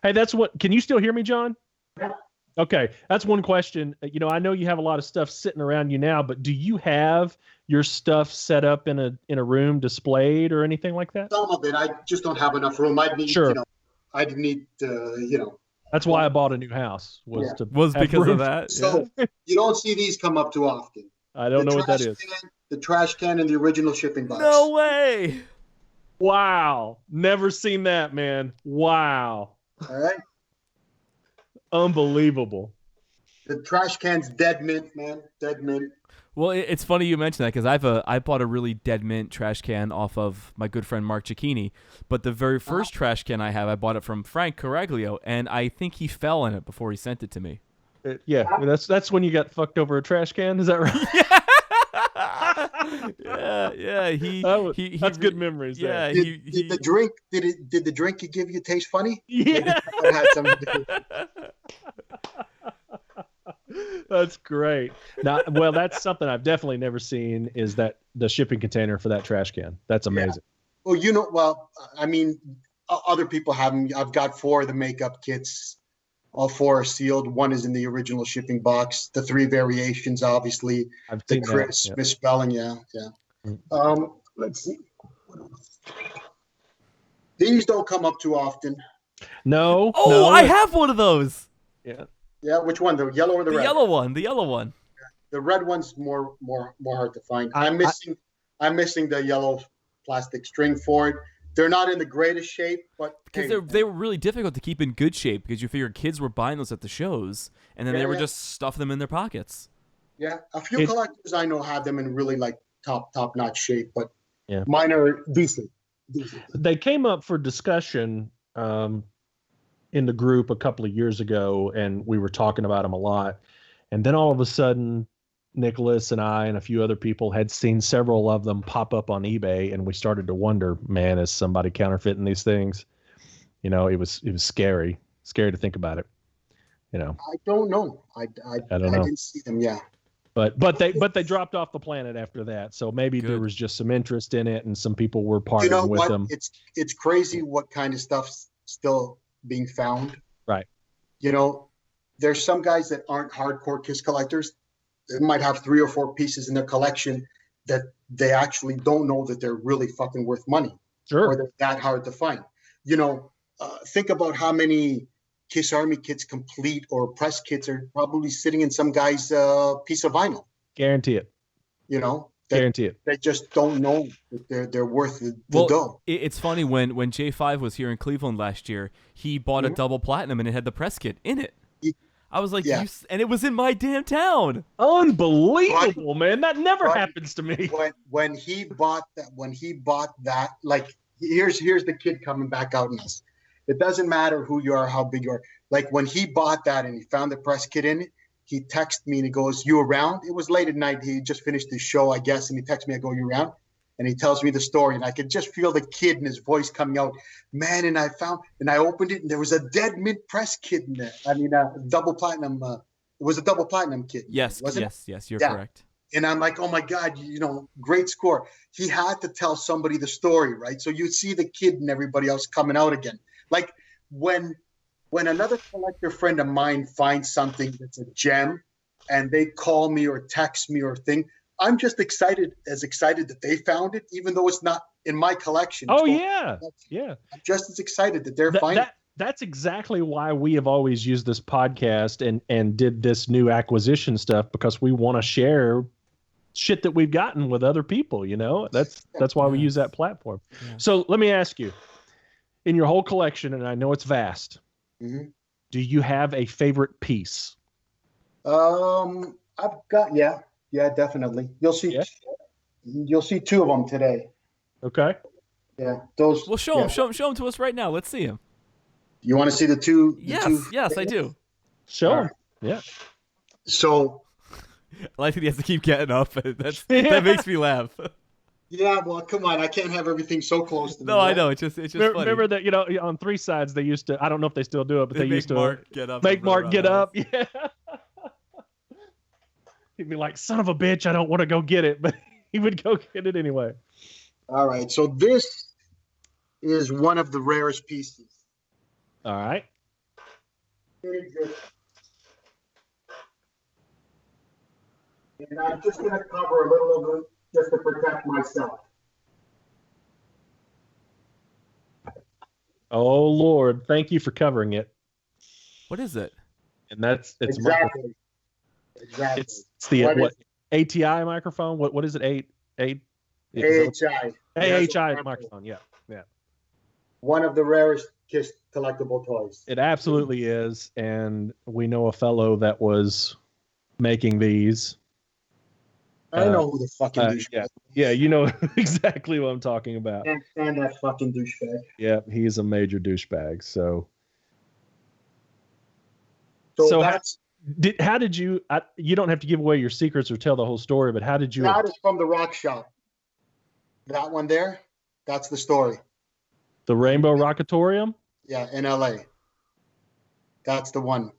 Hey, can you still hear me, John? Yeah. Okay. That's one question. I know you have a lot of stuff sitting around you now, but do you have your stuff set up in a room displayed or anything like that? Some of it, I just don't have enough room. I'd need, Sure. I'd need, That's why I bought a new house was Yeah. was have because of room. that. So you don't see these come up too often. I don't know what that is. The trash can and the original shipping box. No way. Wow. Never seen that, man. Wow. All right. Unbelievable. The trash can's dead mint, man. Dead mint. Well, it's funny you mention that because I bought a really dead mint trash can off of my good friend Mark Cicchini, but the very first trash can I have, I bought it from Frank Caraglio, and I think he fell in it before he sent it to me. Yeah, that's when you got fucked over a trash can. Is that right? Yeah. That's good memories. Yeah. There. Did the drink? Did the drink he give you taste funny? Yeah. It had something to do. That's great. Now, well, that's something I've definitely never seen is that the shipping container for that trash can. That's amazing. Well, I mean, other people have them. I've got 4 of the makeup kits. All 4 are sealed. One is in the original shipping box. The 3 variations, obviously. I've The seen Chris that. Yeah. misspelling, yeah. Mm. Let's see. These don't come up too often. No. Oh, no. I have one of those. Yeah. Yeah, which one? The yellow or the The red? yellow one. The yellow one. The red one's more hard to find. I- I'm missing the yellow plastic string for it. They're not in the greatest shape, but Because hey, they were really difficult to keep in good shape because you figure kids were buying those at the shows and then they Yeah, were yeah. just stuff them in their pockets. yeah, a few It- collectors I know have them in really like top notch shape, but Yeah. mine are decent. They came up for discussion in the group a couple of years ago, and we were talking about them a lot. And then all of a sudden, Nicholas and I and a few other people had seen several of them pop up on eBay, and we started to wonder, man, is somebody counterfeiting these things? It was scary to think about it. I don't know. I don't know. didn't see them. Yeah. But they dropped off the planet after that. So maybe there Good. was just some interest in it, and some people were partnering You know with what? them. It's crazy what kind of stuff's still being found. Right. There's some guys that aren't hardcore KISS collectors. They might have 3 or 4 pieces in their collection that they actually don't know that they're really fucking worth money or Sure. they're that hard to find. Think about how many KISS Army kits complete or press kits are probably sitting in some guy's piece of vinyl. Guarantee it. That Guarantee it. they just don't know that they're worth the Well, dough. it's funny when J5 was here in Cleveland last year, he bought a double platinum and it had the press kit in it. I was like, Yeah. and it was in my damn town. Unbelievable, man. That never Right. happens to me. When he bought that, like here's the kid coming back out in us. It doesn't matter who you are, how big you are. Like when he bought that and he found the press kit in it, he texted me and he goes, "You around?" It was late at night. He just finished his show, I guess, and he texted me, I go, "You around?" And he tells me the story, and I could just feel the kid in his voice coming out, man. And I opened it, and there was a dead mint press kit in there. I mean, double platinum. It was a double platinum kit. Yes, wasn't it? yes, you're Yeah. correct. And I'm like, oh my God, great score. He had to tell somebody the story, right? So you'd see the kid and everybody else coming out again. Like when another collector friend of mine finds something that's a gem, and they call me or text me or thing, I'm just excited that they found it, even though it's not in my collection. Oh yeah. I'm just as excited that they're finding it. That's exactly why we have always used this podcast and did this new acquisition stuff, because we want to share shit that we've gotten with other people, you know. That's why we use that platform. Yeah. So let me ask you, in your whole collection, and I know it's vast, do you have a favorite piece? I've got definitely. You'll see two of them today. Okay. Yeah, those. Well, show them to us right now. Let's see them. You want to see the two? Yes, I do. Show them. Yeah. So. I like that he has to keep getting up. That makes me laugh. Yeah, well, come on. I can't have everything so close to me. No, I know. It's just funny. Remember that, on 3 Sides, they used to, I don't know if they still do it, but they used to Mark get up. Make Mark get up. Yeah. He'd be like, son of a bitch, I don't want to go get it. But he would go get it anyway. All right. So this is one of the rarest pieces. All right. And I'm just going to cover a little of it just to protect myself. Oh, Lord. Thank you for covering it. What is it? And it's exactly. It's the what ATI microphone? What is it? AHI microphone. Yeah. One of the rarest KISS collectible toys. It absolutely is, and we know a fellow that was making these. I know who the fucking douchebag. Yeah, you know exactly what I'm talking about. And that fucking douchebag. Yeah, he's a major douchebag. So that's. How did you? You don't have to give away your secrets or tell the whole story, but how did you? That is from the Rock Shop. That one there, that's the story. The Rainbow Rockatorium? Yeah, in LA. That's the one.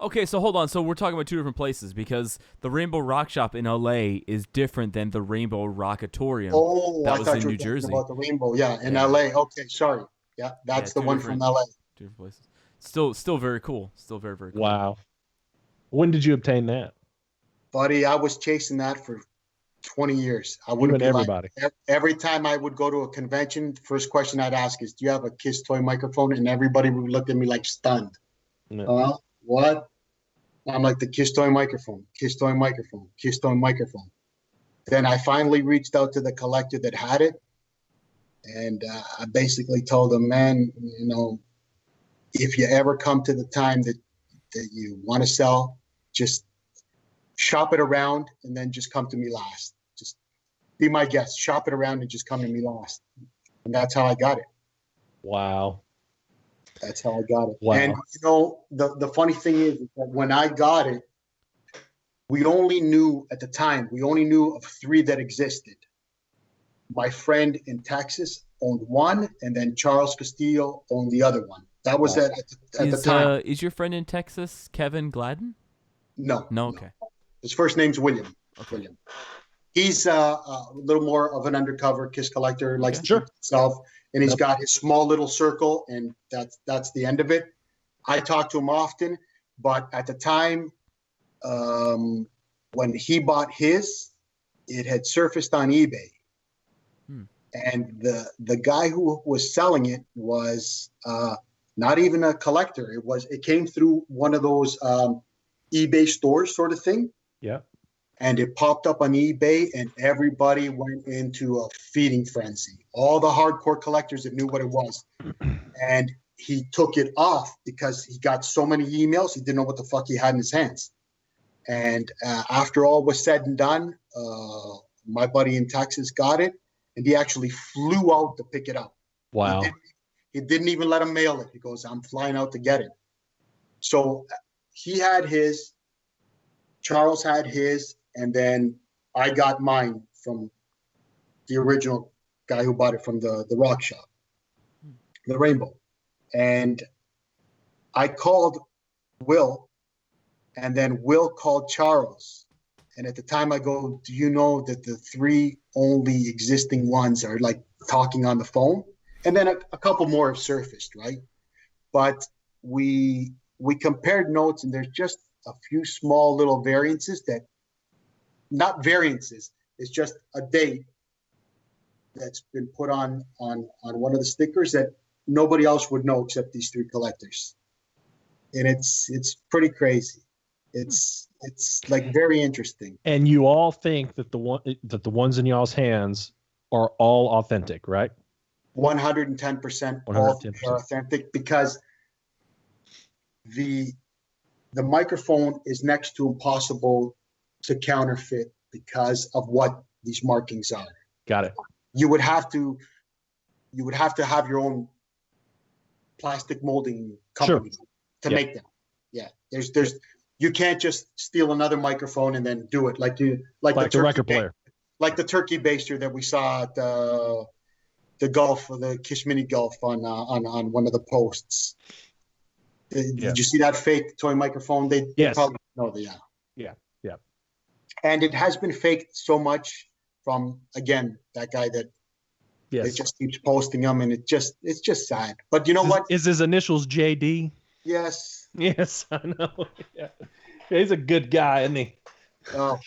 Okay, so hold on. So we're talking about two different places, because the Rainbow Rock Shop in LA is different than the Rainbow Rockatorium. Oh, that I was thought in you were New Jersey. Talking about the Rainbow, in LA. Okay, sorry. Yeah, that's the one from LA. Two different places. Still very cool. Still very, very cool. Wow. When did you obtain that? Buddy, I was chasing that for 20 years. I wouldn't be everybody. Every time I would go to a convention, first question I'd ask is, do you have a KISS toy microphone? And everybody would look at me like stunned. No. What? I'm like, the KISS toy microphone, KISS toy microphone, KISS toy microphone. Then I finally reached out to the collector that had it. And I basically told him, man, if you ever come to the time that you want to sell, just shop it around and then just come to me last. Just be my guest. Shop it around and just come to me last. And that's how I got it. Wow. That's how I got it. Wow. And the funny thing is that when I got it, we only knew at the time, of 3 that existed. My friend in Texas owned one, and then Charles Castillo owned the other one. That was at the time. Is your friend in Texas Kevin Gladden? No. No, okay. His first name's William. Okay. William. He's a little more of an undercover KISS collector, likes to keep himself, and he's got his small little circle, and that's the end of it. I talk to him often, but at the time, when he bought his, it had surfaced on eBay. And the guy who was selling it was not even a collector. It came through one of those eBay stores sort of thing. Yeah. And it popped up on eBay, and everybody went into a feeding frenzy. All the hardcore collectors that knew what it was. And he took it off because he got so many emails, he didn't know what the fuck he had in his hands. And after all was said and done, my buddy in Texas got it, and he actually flew out to pick it up. Wow. He didn't even let him mail it. He goes, I'm flying out to get it. So he had his, Charles had his, and then I got mine from the original guy who bought it from the Rock Shop, the Rainbow. And I called Will, and then Will called Charles. And at the time I go, do you know that the 3 only existing ones are like talking on the phone? And then a couple more have surfaced, right? But we compared notes, and there's just a few small little variances that, not variances, it's just a date that's been put on one of the stickers that nobody else would know except these three collectors. And it's pretty crazy. It's like very interesting. And you all think that the ones in y'all's hands are all authentic, right? 110% all are authentic, because the microphone is next to impossible to counterfeit because of what these markings are. Got it. You would have to have your own plastic molding company to make them. Yeah. There's you can't just steal another microphone and then do it like the record player. Like the turkey baster that we saw at the golf, the KISS mini golf on one of the posts. Did you see that fake toy microphone? They probably know the Yeah. And it has been faked so much from, again, that guy that it just keeps posting them, and it's just sad. But you know what? Is his initials JD? Yes. Yes, I know. Yeah. He's a good guy, isn't he? Oh,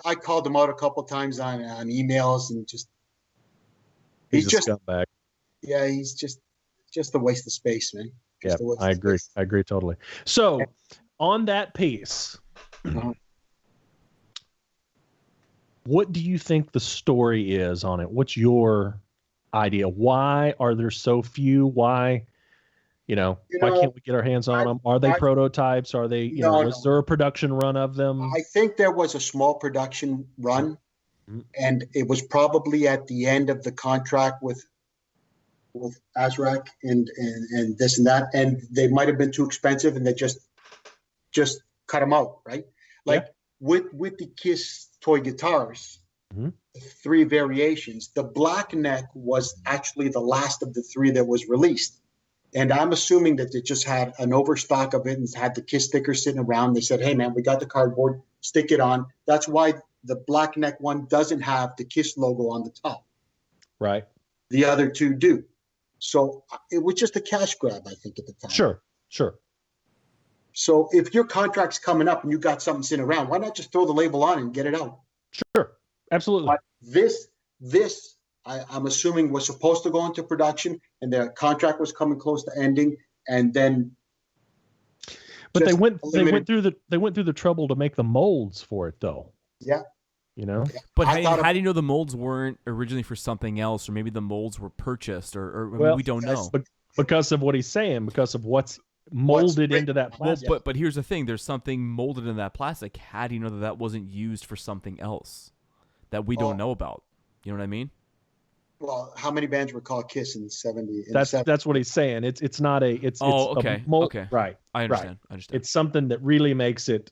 I called him out a couple times on emails, and he's just a scumbag. Yeah, he's just a waste of space, man. Yeah, I agree. I agree totally. So, on that piece, what do you think the story is on it? What's your idea? Why are there so few? Why, why can't we get our hands on them? Are they prototypes? Are they, was there a production run of them? I think there was a small production run, and it was probably at the end of the contract with Azrak and this and that, and they might have been too expensive, and they just cut them out, right? Like with the KISS toy guitars, 3 variations. The black neck was actually the last of the 3 that was released. And I'm assuming that they just had an overstock of it and had the KISS sticker sitting around. They said, hey, man, we got the cardboard, stick it on. That's why the black neck one doesn't have the KISS logo on the top. Right. The other 2 do. So it was just a cash grab, I think, at the time. Sure. So if your contract's coming up and you got something sitting around, why not just throw the label on and get it out? Sure. Absolutely. But this I'm assuming was supposed to go into production, and their contract was coming close to ending, and then. But they went through the trouble to make the molds for it, though. Yeah. But how do you know the molds weren't originally for something else, or maybe the molds were purchased, or we don't know? Because of what he's saying, because of what's molded into that plastic. But here's the thing: there's something molded in that plastic. How do you know that wasn't used for something else that we don't know about? You know what I mean? Well, how many bands were called KISS in the 70s? That's what he's saying. It's not a okay. Okay. Right. I understand. It's something that really makes it.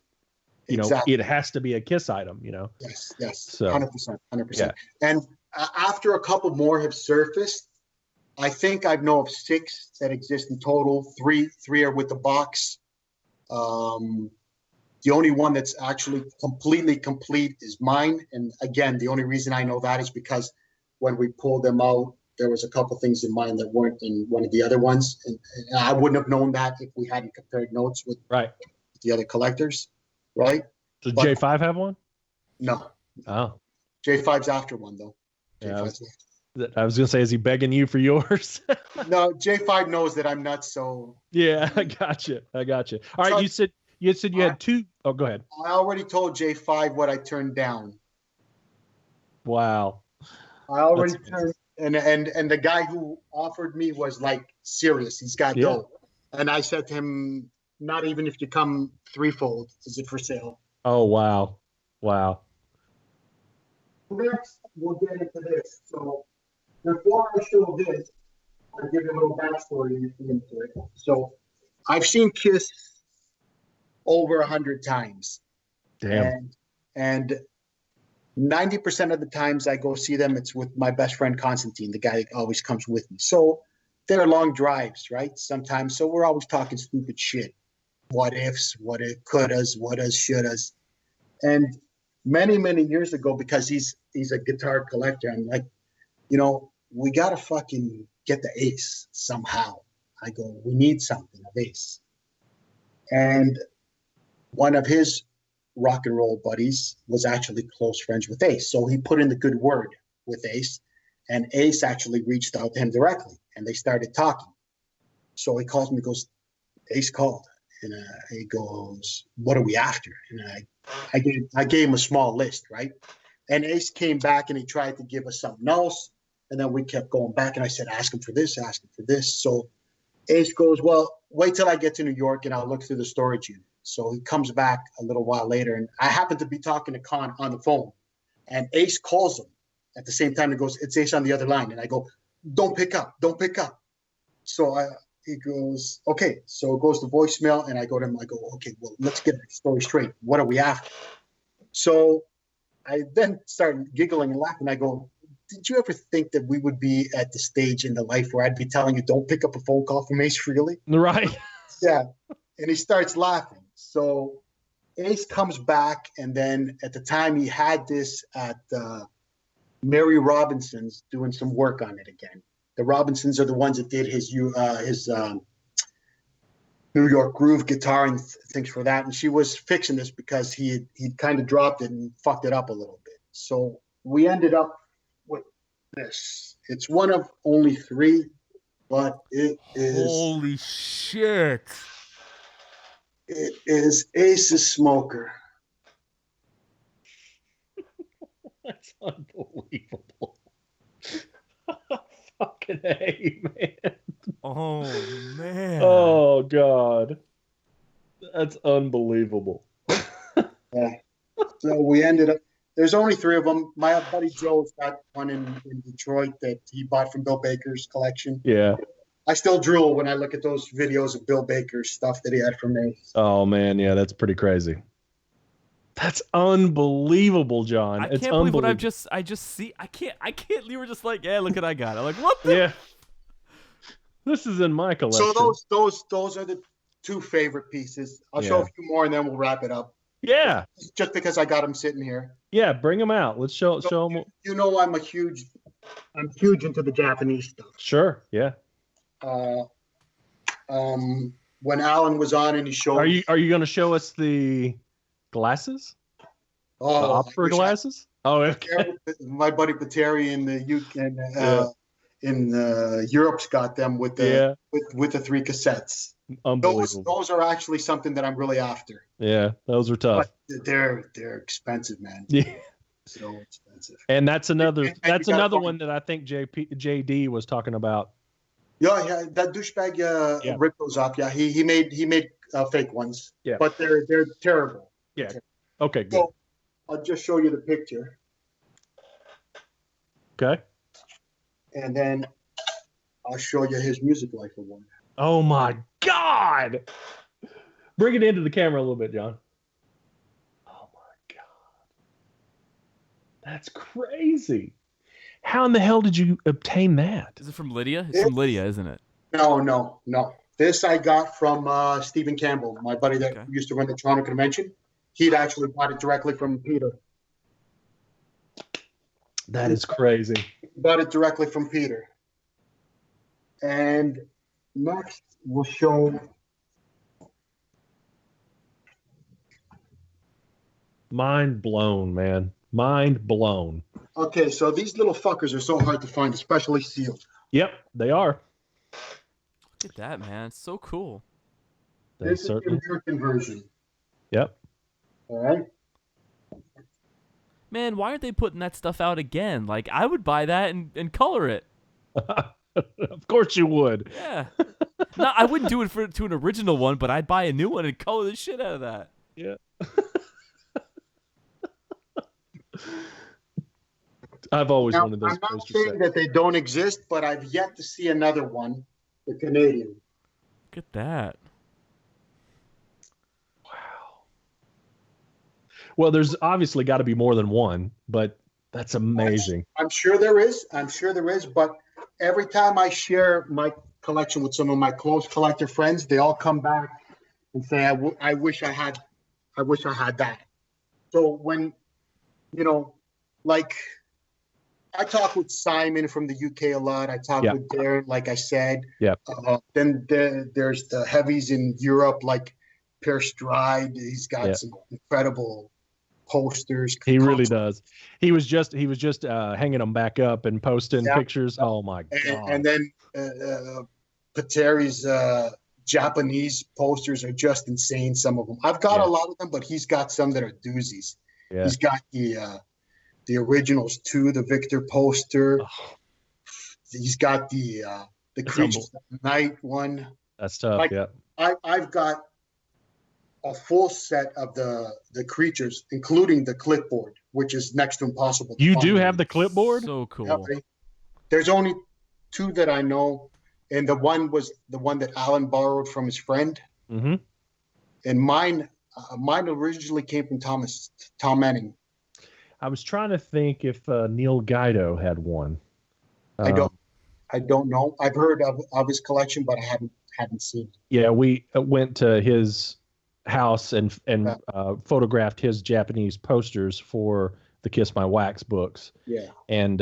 Exactly. It has to be a KISS item. Yes. So 100%. Yeah. And after a couple more have surfaced, I think I know of 6 that exist in total. 3 are with the box. The only one that's actually completely complete is mine. And again, the only reason I know that is because when we pulled them out, there was a couple things in mine that weren't in one of the other ones. And I wouldn't have known that if we hadn't compared notes with the other collectors, right? Does J5 have one? No. Oh. J5's after one, though. Yeah, I was going to say, is he begging you for yours? No, J5 knows that I'm nuts, so. Yeah, I got you. All right, you said you had 2. Oh, go ahead. I already told J5 what I turned down. Wow. I already turned, and the guy who offered me was like serious. He's got dough. And I said to him, not even if you come threefold, is it for sale? Oh, wow. Next, we'll get into this. So before I show this, I'll give you a little backstory into it. So I've seen KISS over 100 times. Damn. And 90% of the times I go see them, it's with my best friend Constantine, the guy that always comes with me. So they're long drives, right? Sometimes. So we're always talking stupid shit. What ifs, what if, couldas, wouldas, shouldas. And many, many years ago, because he's a guitar collector, I'm like, we got to fucking get the Ace somehow. I go, we need something, of Ace. And one of his rock and roll buddies was actually close friends with Ace. So he put in the good word with Ace, and Ace actually reached out to him directly, and they started talking. So he calls me, goes, Ace called, and he goes, what are we after? And I gave him a small list, right? And Ace came back and he tried to give us something else, and then we kept going back, and I said, ask him for this, ask him for this. So Ace goes, well, wait till I get to New York and I'll look through the storage unit. So he comes back a little while later, and I happen to be talking to Con on the phone, and Ace calls him at the same time. He goes, it's Ace on the other line. And I go, don't pick up. So he goes, okay. So it goes to voicemail, and I go to him, I go, okay, well, let's get the story straight. What are we after? So I then started giggling and laughing. I go, did you ever think that we would be at the stage in the life where I'd be telling you, don't pick up a phone call from Ace Frehley? Right. Yeah. And he starts laughing. So Ace comes back, and then at the time he had this at Mary Robinson's doing some work on it again. The Robinsons are the ones that did his New York Groove guitar and things for that. And she was fixing this because he kind of dropped it and fucked it up a little bit. So we ended up with this. It's one of only 3, but it is. Holy shit. It is Ace's Smoker. That's unbelievable. Fucking A, man. Oh, man. Oh, God. That's unbelievable. Yeah. So we ended up, there's only 3 of them. My buddy Joe's got one in Detroit that he bought from Bill Baker's collection. Yeah. I still drool when I look at those videos of Bill Baker's stuff that he had from me. Oh, man. Yeah, that's pretty crazy. That's unbelievable, John. I It's can't believe what unbelievable. I just see. I can't. You were just like, yeah, look what I got. I'm like, what the? Yeah. This is in my collection. So those are the 2 favorite pieces. I'll show a few more and then we'll wrap it up. Yeah. Just because I got them sitting here. Yeah, bring them out. Let's show them. You know, I'm huge into the Japanese stuff. Sure. Yeah. When Alan was on and he showed, Are you going to show us the glasses? The opera glasses? Oh, okay. My buddy Pateri in the UK in Europe's got them with the with the 3 cassettes. Unbelievable. Those are actually something that I'm really after. Yeah, those are tough. But they're expensive, man. Yeah. So expensive. And that's another And one that I think JD was talking about. Yeah, that douchebag ripped those up. Yeah, he made fake ones. Yeah, but they're terrible. Yeah. Okay, good. So I'll just show you the picture. Okay. And then I'll show you his music life award. Oh my God! Bring it into the camera a little bit, John. Oh my God, that's crazy. How in the hell did you obtain that? Is it from Lydia? It's from Lydia, isn't it? No. This I got from Stephen Campbell, my buddy that used to run the Toronto Convention. He'd actually bought it directly from Peter. That is crazy. Bought it directly from Peter. And next we'll show. Mind blown, man. Mind blown. Okay, so these little fuckers are so hard to find, especially sealed. Yep, they are. Look at that, man. It's so cool. This is the American version. Yep. All right. Man, why aren't they putting that stuff out again? Like, I would buy that and color it. Of course you would. Yeah. No, I wouldn't do it to an original one, but I'd buy a new one and color the shit out of that. Yeah. I've always wanted those I'm not posters. saying that they don't exist, but I've yet to see another one, the Canadian. Look at that. Wow. Well, there's obviously got to be more than one, but that's amazing. I'm sure there is. But every time I share my collection with some of my close collector friends, they all come back and say, I wish I had that. So when, like, I talk with Simon from the UK a lot. I talk with Darren, like I said. Yeah. Then there's the heavies in Europe, like Per Stride. He's got some incredible posters. He really does. He was just hanging them back up and posting pictures. Oh my god! And then Pateri's Japanese posters are just insane. Some of them. I've got a lot of them, but he's got some that are doozies. Yeah. He's got the originals too, the Victor poster. Oh. He's got the Creatures of the Night one. That's tough. I've got a full set of the creatures, including the clipboard, which is next to impossible. You do have the clipboard? So cool. Yeah, there's only 2 that I know, and the one was the one that Alan borrowed from his friend. Mm-hmm. And mine originally came from Tom Manning. I was trying to think if Neil Guido had one. I don't know. I've heard of his collection, but I haven't seen it. Yeah, we went to his house and photographed his Japanese posters for the Kiss My Wax books. Yeah. And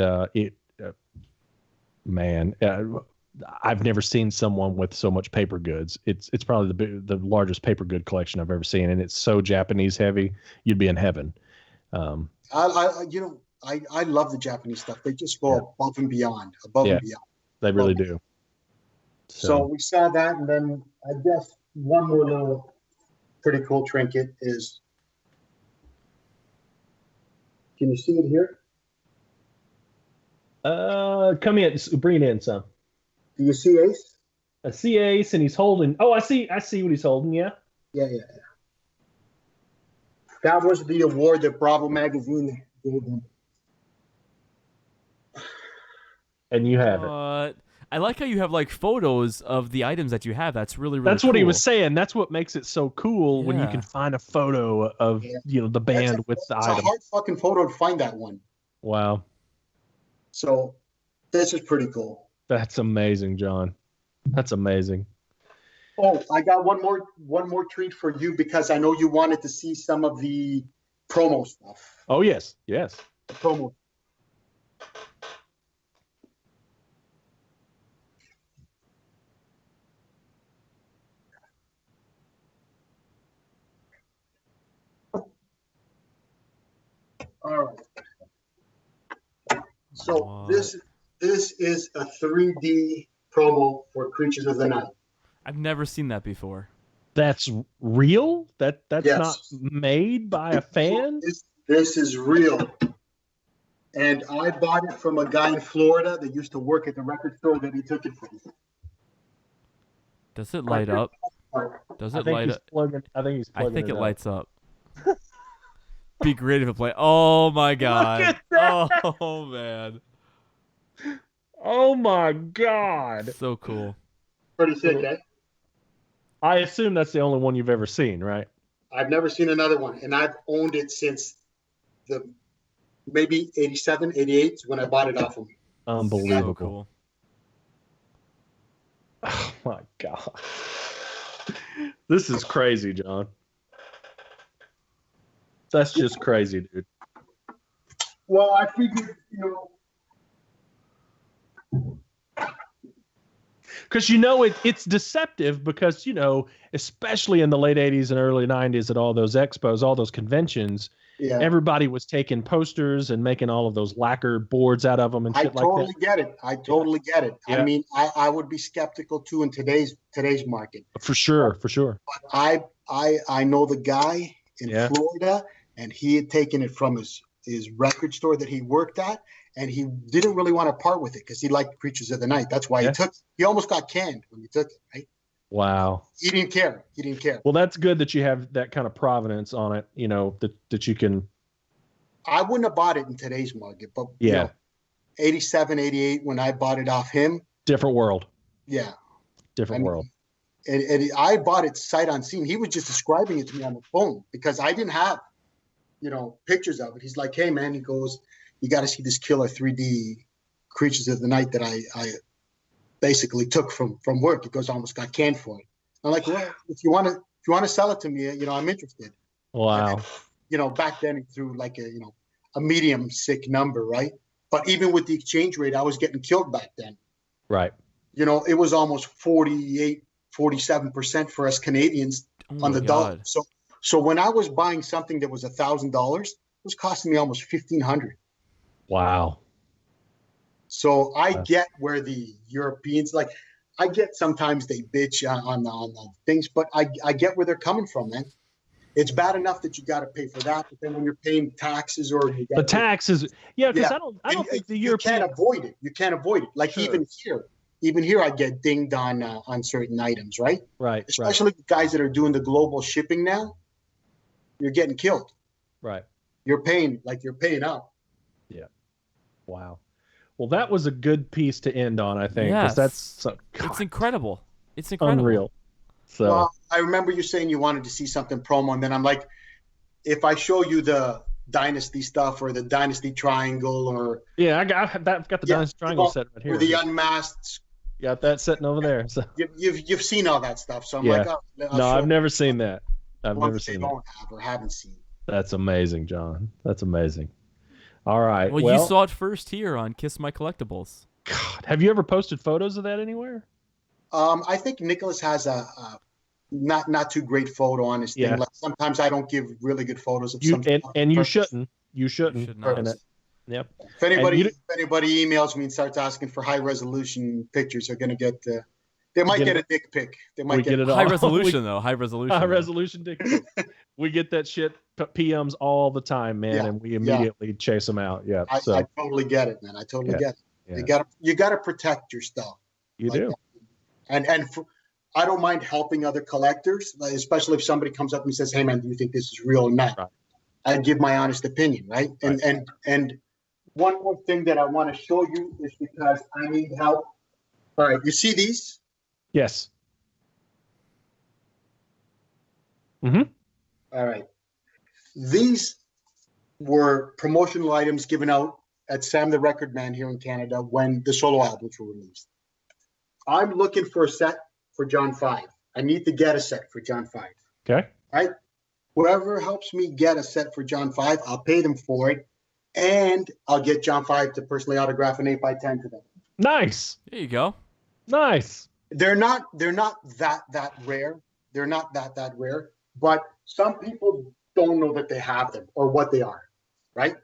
I've never seen someone with so much paper goods. It's probably the largest paper good collection I've ever seen, and it's so Japanese heavy. You'd be in heaven. I love the Japanese stuff. They just go above and beyond. They really do. So we saw that, and then I guess one more little pretty cool trinket is. Can you see it here? Come in, bring it in some. Do you see Ace? I see Ace, and he's holding. Oh, I see what he's holding. Yeah. Yeah. That was the award that Bravo magazine gave him. And you have it. I like how you have like photos of the items that you have. That's really That's cool. what he was saying. That's what makes it so cool when you can find a photo of the band with the item. It's a hard fucking photo to find that one. Wow. So this is pretty cool. That's amazing, John. That's amazing. Oh, I got one more treat for you because I know you wanted to see some of the promo stuff. Oh yes. The promo. All right. So this is a 3D promo for Creatures of the Night. I've never seen that before. That's real? That's not made by a fan? This is real. And I bought it from a guy in Florida that used to work at the record store that he took it from. Does it light up? Does it light up? I think he's plugging I think it up. lights up. Be great if it play. Oh my god. Look at that. Oh man. Oh my god. So cool. Pretty sick, eh? I assume that's the only one you've ever seen, right? I've never seen another one, and I've owned it since maybe 87, 88 when I bought it off him. Unbelievable. So cool. Oh my god. This is crazy, John. That's just crazy, dude. Well, I figured, because it's deceptive because especially in the late 80s and early 90s at all those expos, all those conventions, everybody was taking posters and making all of those lacquer boards out of them and shit like that. I totally get it. Yeah. I mean, I would be skeptical too in today's market. For sure. But I know the guy in Florida, and he had taken it from his record store that he worked at, and he didn't really want to part with it because he liked Creatures of the Night. That's why he almost got canned when he took it, right? Wow. He didn't care. Well, that's good that you have that kind of provenance on it, that you can. I wouldn't have bought it in today's market, but 87, 88, when I bought it off him. Different world. Yeah. Different world. And I bought it sight unseen. He was just describing it to me on the phone because I didn't have, pictures of it. He's like, hey, man, he goes, you got to see this killer 3D Creatures of the Night that I basically took from work. He goes, I almost got canned for it. I'm like, well, if you want to sell it to me, I'm interested. Wow. And, back then it threw like a medium sick number, right? But even with the exchange rate, I was getting killed back then. Right. It was almost 47% for us Canadians Oh on my the dollar. God. So when I was buying something that was $1,000, it was costing me almost 1,500. Wow. So I get where the Europeans, like, I get sometimes they bitch on the things, but I get where they're coming from, man. It's bad enough that you got to pay for that, but then when you're paying taxes or you The taxes, yeah, because Yeah. I don't think the you European. can't avoid it. You can't avoid it. Like Sure. even here, I get dinged on certain items, right? Right, Especially the guys that are doing the global shipping now. You're getting killed. right. You're paying up. Yeah. Wow. Well, that was a good piece to end on, I think, Yes. because that's so, It's incredible. It's incredible. unreal. So Well, I remember you saying you wanted to see something promo, and then I'm like, if I show you the Dynasty stuff or the Dynasty Triangle or yeah, I've got the Dynasty Triangle set right here. or the Unmasked, Got that sitting over there. So you've seen all that stuff. So I'm Yeah. like, oh, I'll no, show I've never seen that. I've ones never they seen that. don't have or haven't seen. That's amazing, John. That's amazing. All right. Well, you saw it first here on Kiss My Kollectibles. God, have you ever posted photos of that anywhere? I think Nicholas has a not too great photo on his thing. Yeah. Like sometimes I don't give really good photos of You some and, stuff. and you Purpose. shouldn't. You shouldn't. should not. And yep. If anybody you- if anybody emails me and starts asking for high resolution pictures, they're gonna get they might Get get it- a dick pic. They We might get it all. High resolution, though. High resolution. High though. resolution dick. We get that shit PMs all the time, man, Yeah. and we immediately chase them out. Yeah. I So totally get it, man. I totally Yeah. get it. Yeah. You gotta protect your stuff. you like do. that. And I don't mind helping other collectors, like, especially if somebody comes up and says, "Hey, man, do you think this is real or not?" Right. I give my honest opinion, right? And one more thing that I want to show you is because I need help. All right, you see these? Yes. Mm-hmm. All right, these were promotional items given out at Sam the Record Man here in Canada when the solo albums were released. I'm looking for a set for John 5. I need to get a set for John 5. Okay. Right? Whoever helps me get a set for John 5, I'll pay them for it, and I'll get John 5 to personally autograph an 8x10 to them. Nice. There you go. Nice. They're not that rare. They're not that rare, but some people don't know that they have them or what they are, right?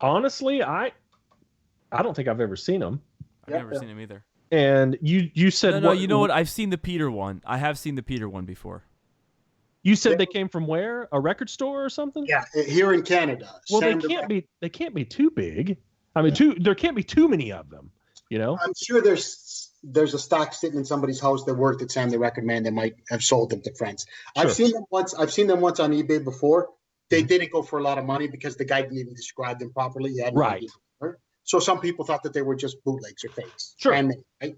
Honestly, I don't think I've ever seen them. I've never seen him either. And you said No, you know what? I've seen the Peter one. I have seen the Peter one before. You said they came from where? A record store or something? Yeah, here in Canada. Well, Sam they can't be too big. I mean, there can't be too many of them. You know. I'm sure there's a stock sitting in somebody's house that worked at Sam the Record Man that might have sold them to friends. Sure. I've seen them once on eBay before. They didn't go for a lot of money because the guy didn't even describe them properly. He had no Right. idea. So some people thought that they were just bootlegs or fakes. Sure. Handmade, right?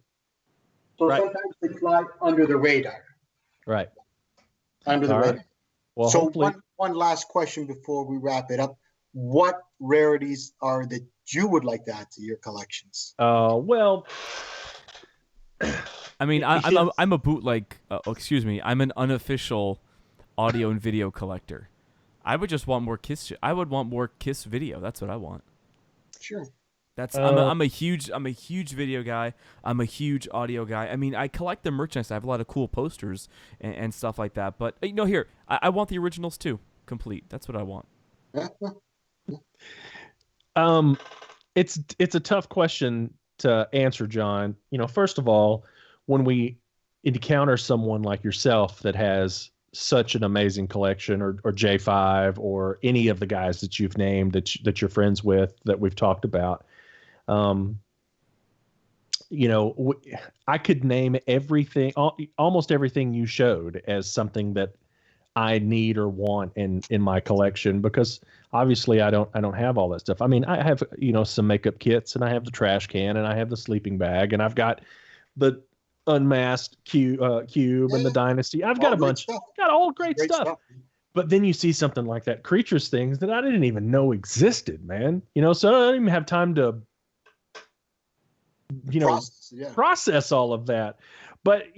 So Right. sometimes they fly under the radar. Right. Under the All right. radar. Well, So hopefully. one last question before we wrap it up. What rarities are that you would like to add to your collections? Well. I mean, Because- I'm a bootleg. Excuse me. I'm an unofficial audio and video collector. I would just want more Kiss. I would want more Kiss video. That's what I want. Sure. That's I'm a huge video guy. I'm a huge audio guy. I mean, I collect the merchandise. I have a lot of cool posters and stuff like that. But here I want the originals too, complete. That's what I want. It's a tough question to answer, John. First of all, when we encounter someone like yourself that has such an amazing collection, or J5, or any of the guys that you've named that you're friends with that we've talked about, I could name everything, almost everything you showed as something that I need or want in my collection, because obviously I don't have all that stuff. I mean, I have, some makeup kits, and I have the trash can, and I have the sleeping bag, and I've got the unmasked cube and the Dynasty. I've got a bunch, got all great stuff. But then you see something like that Creatures things that I didn't even know existed, man. So I don't even have time to, process all of that. But,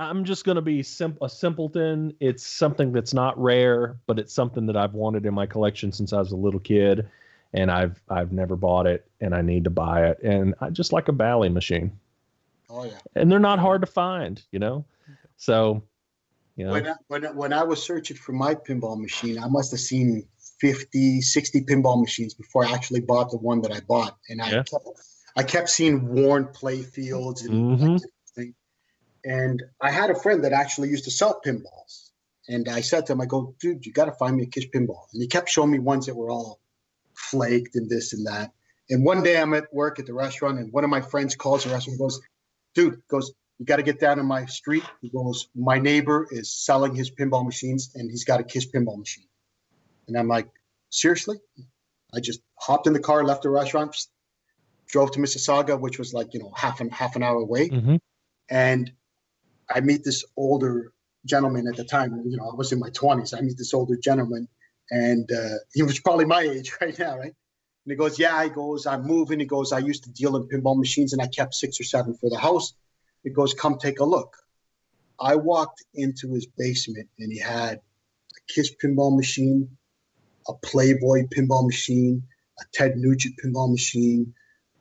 I'm just going to be a simpleton. It's something that's not rare, but it's something that I've wanted in my collection since I was a little kid, and I've never bought it, and I need to buy it. And I just like a Bally machine. Oh yeah. And they're not hard to find, you know? So, you know. When I was searching for my pinball machine, I must have seen 50, 60 pinball machines before I actually bought the one that I bought. And I kept seeing worn play fields and everything. And I had a friend that actually used to sell pinballs. And I said to him, I go, dude, you got to find me a KISS pinball. And he kept showing me ones that were all flaked and this and that. And one day I'm at work at the restaurant, and one of my friends calls the restaurant and goes, dude, you got to get down on my street. He goes, my neighbor is selling his pinball machines, and he's got a KISS pinball machine. And I'm like, seriously? I just hopped in the car, left the restaurant, drove to Mississauga, which was like, half an hour away. Mm-hmm. And I meet this older gentleman at the time. I was in my 20s. I meet this older gentleman, and he was probably my age right now, right? And he goes, yeah, he goes, I'm moving. He goes, I used to deal in pinball machines, and I kept 6 or 7 for the house. He goes, come take a look. I walked into his basement, and he had a KISS pinball machine, a Playboy pinball machine, a Ted Nugent pinball machine,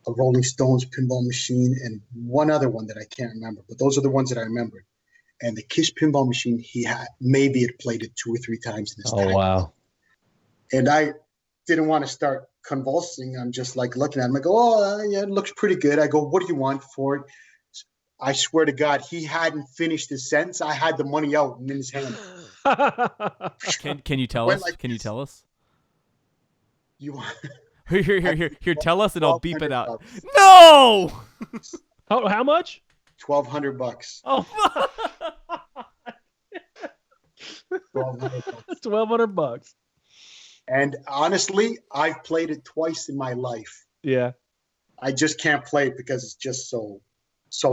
a Rolling Stones pinball machine, and one other one that I can't remember. But those are the ones that I remembered. And the KISS pinball machine, he had played it 2 or 3 times in his time. Oh, wow. And I didn't want to start convulsing. I'm just like looking at him. I go, oh, yeah, it looks pretty good. I go, what do you want for it? I swear to God, he hadn't finished his sentence. I had the money out in his hand. Can you tell us? Can you tell us? You want? Here, tell us and I'll beep it out. Bucks. No! How much? $1,200. Oh, $1,200. $1,200. And honestly, I've played it twice in my life. Yeah. I just can't play it because it's just so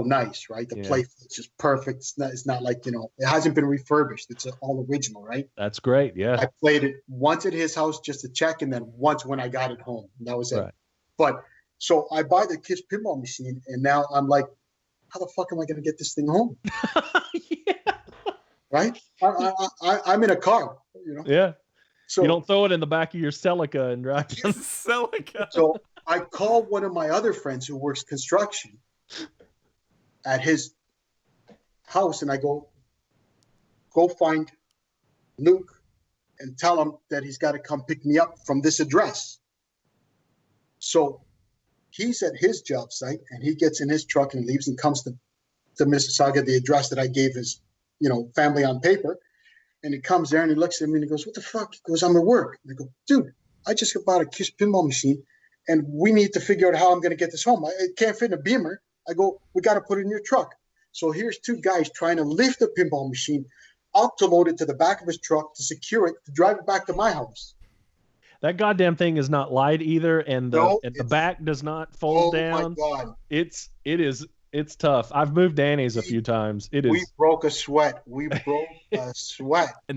nice, right? The play is just perfect. It's not like, it hasn't been refurbished. It's all original, right? That's great. Yeah. I played it once at his house just to check, and then once when I got it home. And that was it. Right. But so I buy the KISS pinball machine, and now I'm like, how the fuck am I going to get this thing home? Yeah. Right? I'm in a car, Yeah. So you don't throw it in the back of your Celica and drive. Celica. So I called one of my other friends who works construction at his house, and I go find Luke and tell him that he's got to come pick me up from this address. So he's at his job site, and he gets in his truck and leaves and comes to Mississauga, the address that I gave his, family on paper. And he comes there and he looks at me and he goes, what the fuck? He goes, I'm at work. And I go, dude, I just bought a KISS pinball machine, and we need to figure out how I'm going to get this home. It can't fit in a Beamer. I go, we got to put it in your truck. So here's 2 guys trying to lift the pinball machine up to load it to the back of his truck to secure it, to drive it back to my house. That goddamn thing is not light either, and the back does not fold down. Oh my God. It's tough. I've moved Danny's a few times. We broke a sweat. And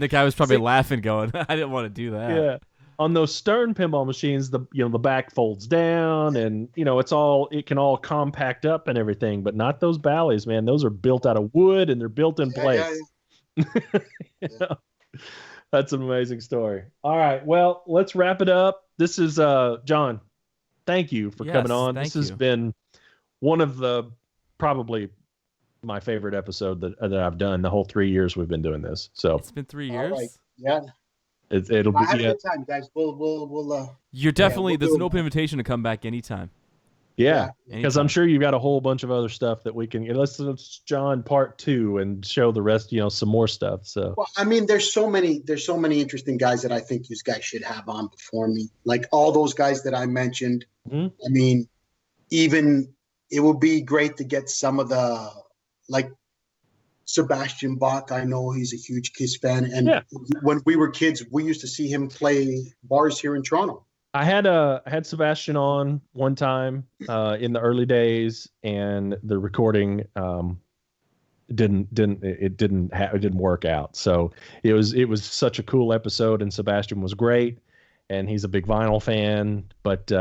the guy was probably laughing, going, I didn't want to do that. Yeah. On those Stern pinball machines, the back folds down, and it can all compact up and everything, but not those Bally's, man. Those are built out of wood and they're built in place. Yeah. That's an amazing story. All right, well, let's wrap it up. This is John. Thank you for coming on. This has been one of the probably my favorite episode that I've done the whole 3 years we've been doing this. So it's been 3 years. Right. Yeah. It'll be a good time, guys. We'll You're definitely there's an open invitation to come back anytime. Yeah, because I'm sure you've got a whole bunch of other stuff that we can. Let's John part 2 and show the rest. Some more stuff. So well, I mean, there's so many interesting guys that I think you guys should have on before me. Like all those guys that I mentioned. Mm-hmm. I mean, even it would be great to get some of the Sebastian Bach. I know he's a huge KISS fan, and when we were kids, we used to see him play bars here in Toronto. I had Sebastian on one time in the early days, and the recording didn't work out. So it was such a cool episode, and Sebastian was great, and he's a big vinyl fan, but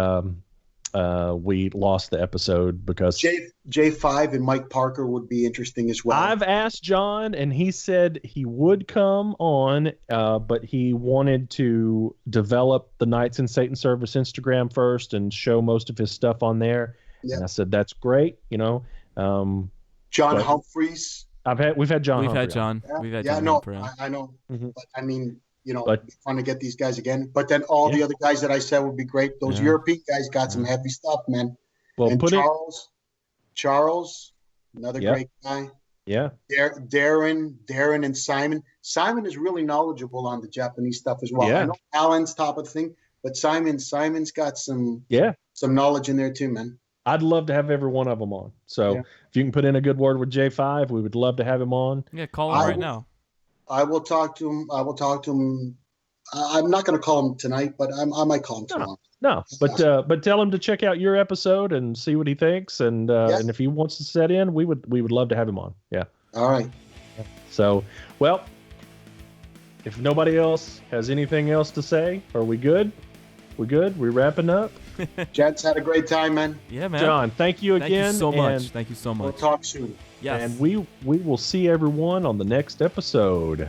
we lost the episode because J5 and Mike Parker would be interesting as well. I've asked John, and he said he would come on, but he wanted to develop the Knights in Satan Service Instagram first and show most of his stuff on there. Yep. And I said, that's great. John But- Humphreys. We've had John. We've had Humphrey on. John. We've had Yeah, John no, Humphrey on. I know. Mhm. But I mean, But- trying to get these guys again. But then all the other guys that I said would be great. Those Yeah. European guys got some heavy stuff, man. Well, And put it. Charles, another Yep. great guy. Yeah. Darren, and Simon. Simon is really knowledgeable on the Japanese stuff as well. Yeah. I know Alan's top of the thing, but Simon's got some Yeah. knowledge in there too, man. I'd love to have every one of them on. So Yeah. if you can put in a good word with J5, we would love to have him on. Yeah, call him I right will- now. I will talk to him. I'm not going to call him tonight, but I might call him tomorrow. No, but tell him to check out your episode and see what he thinks, and Yes. and if he wants to set in, we would love to have him on. Yeah. All right. So, well, if nobody else has anything else to say, are we good? We good? We wrapping up? Jets had a great time, man. Yeah, man. John, thank you Thank again. you so much. and- Thank you so We'll much. talk soon. Yes. And we will see everyone on the next episode.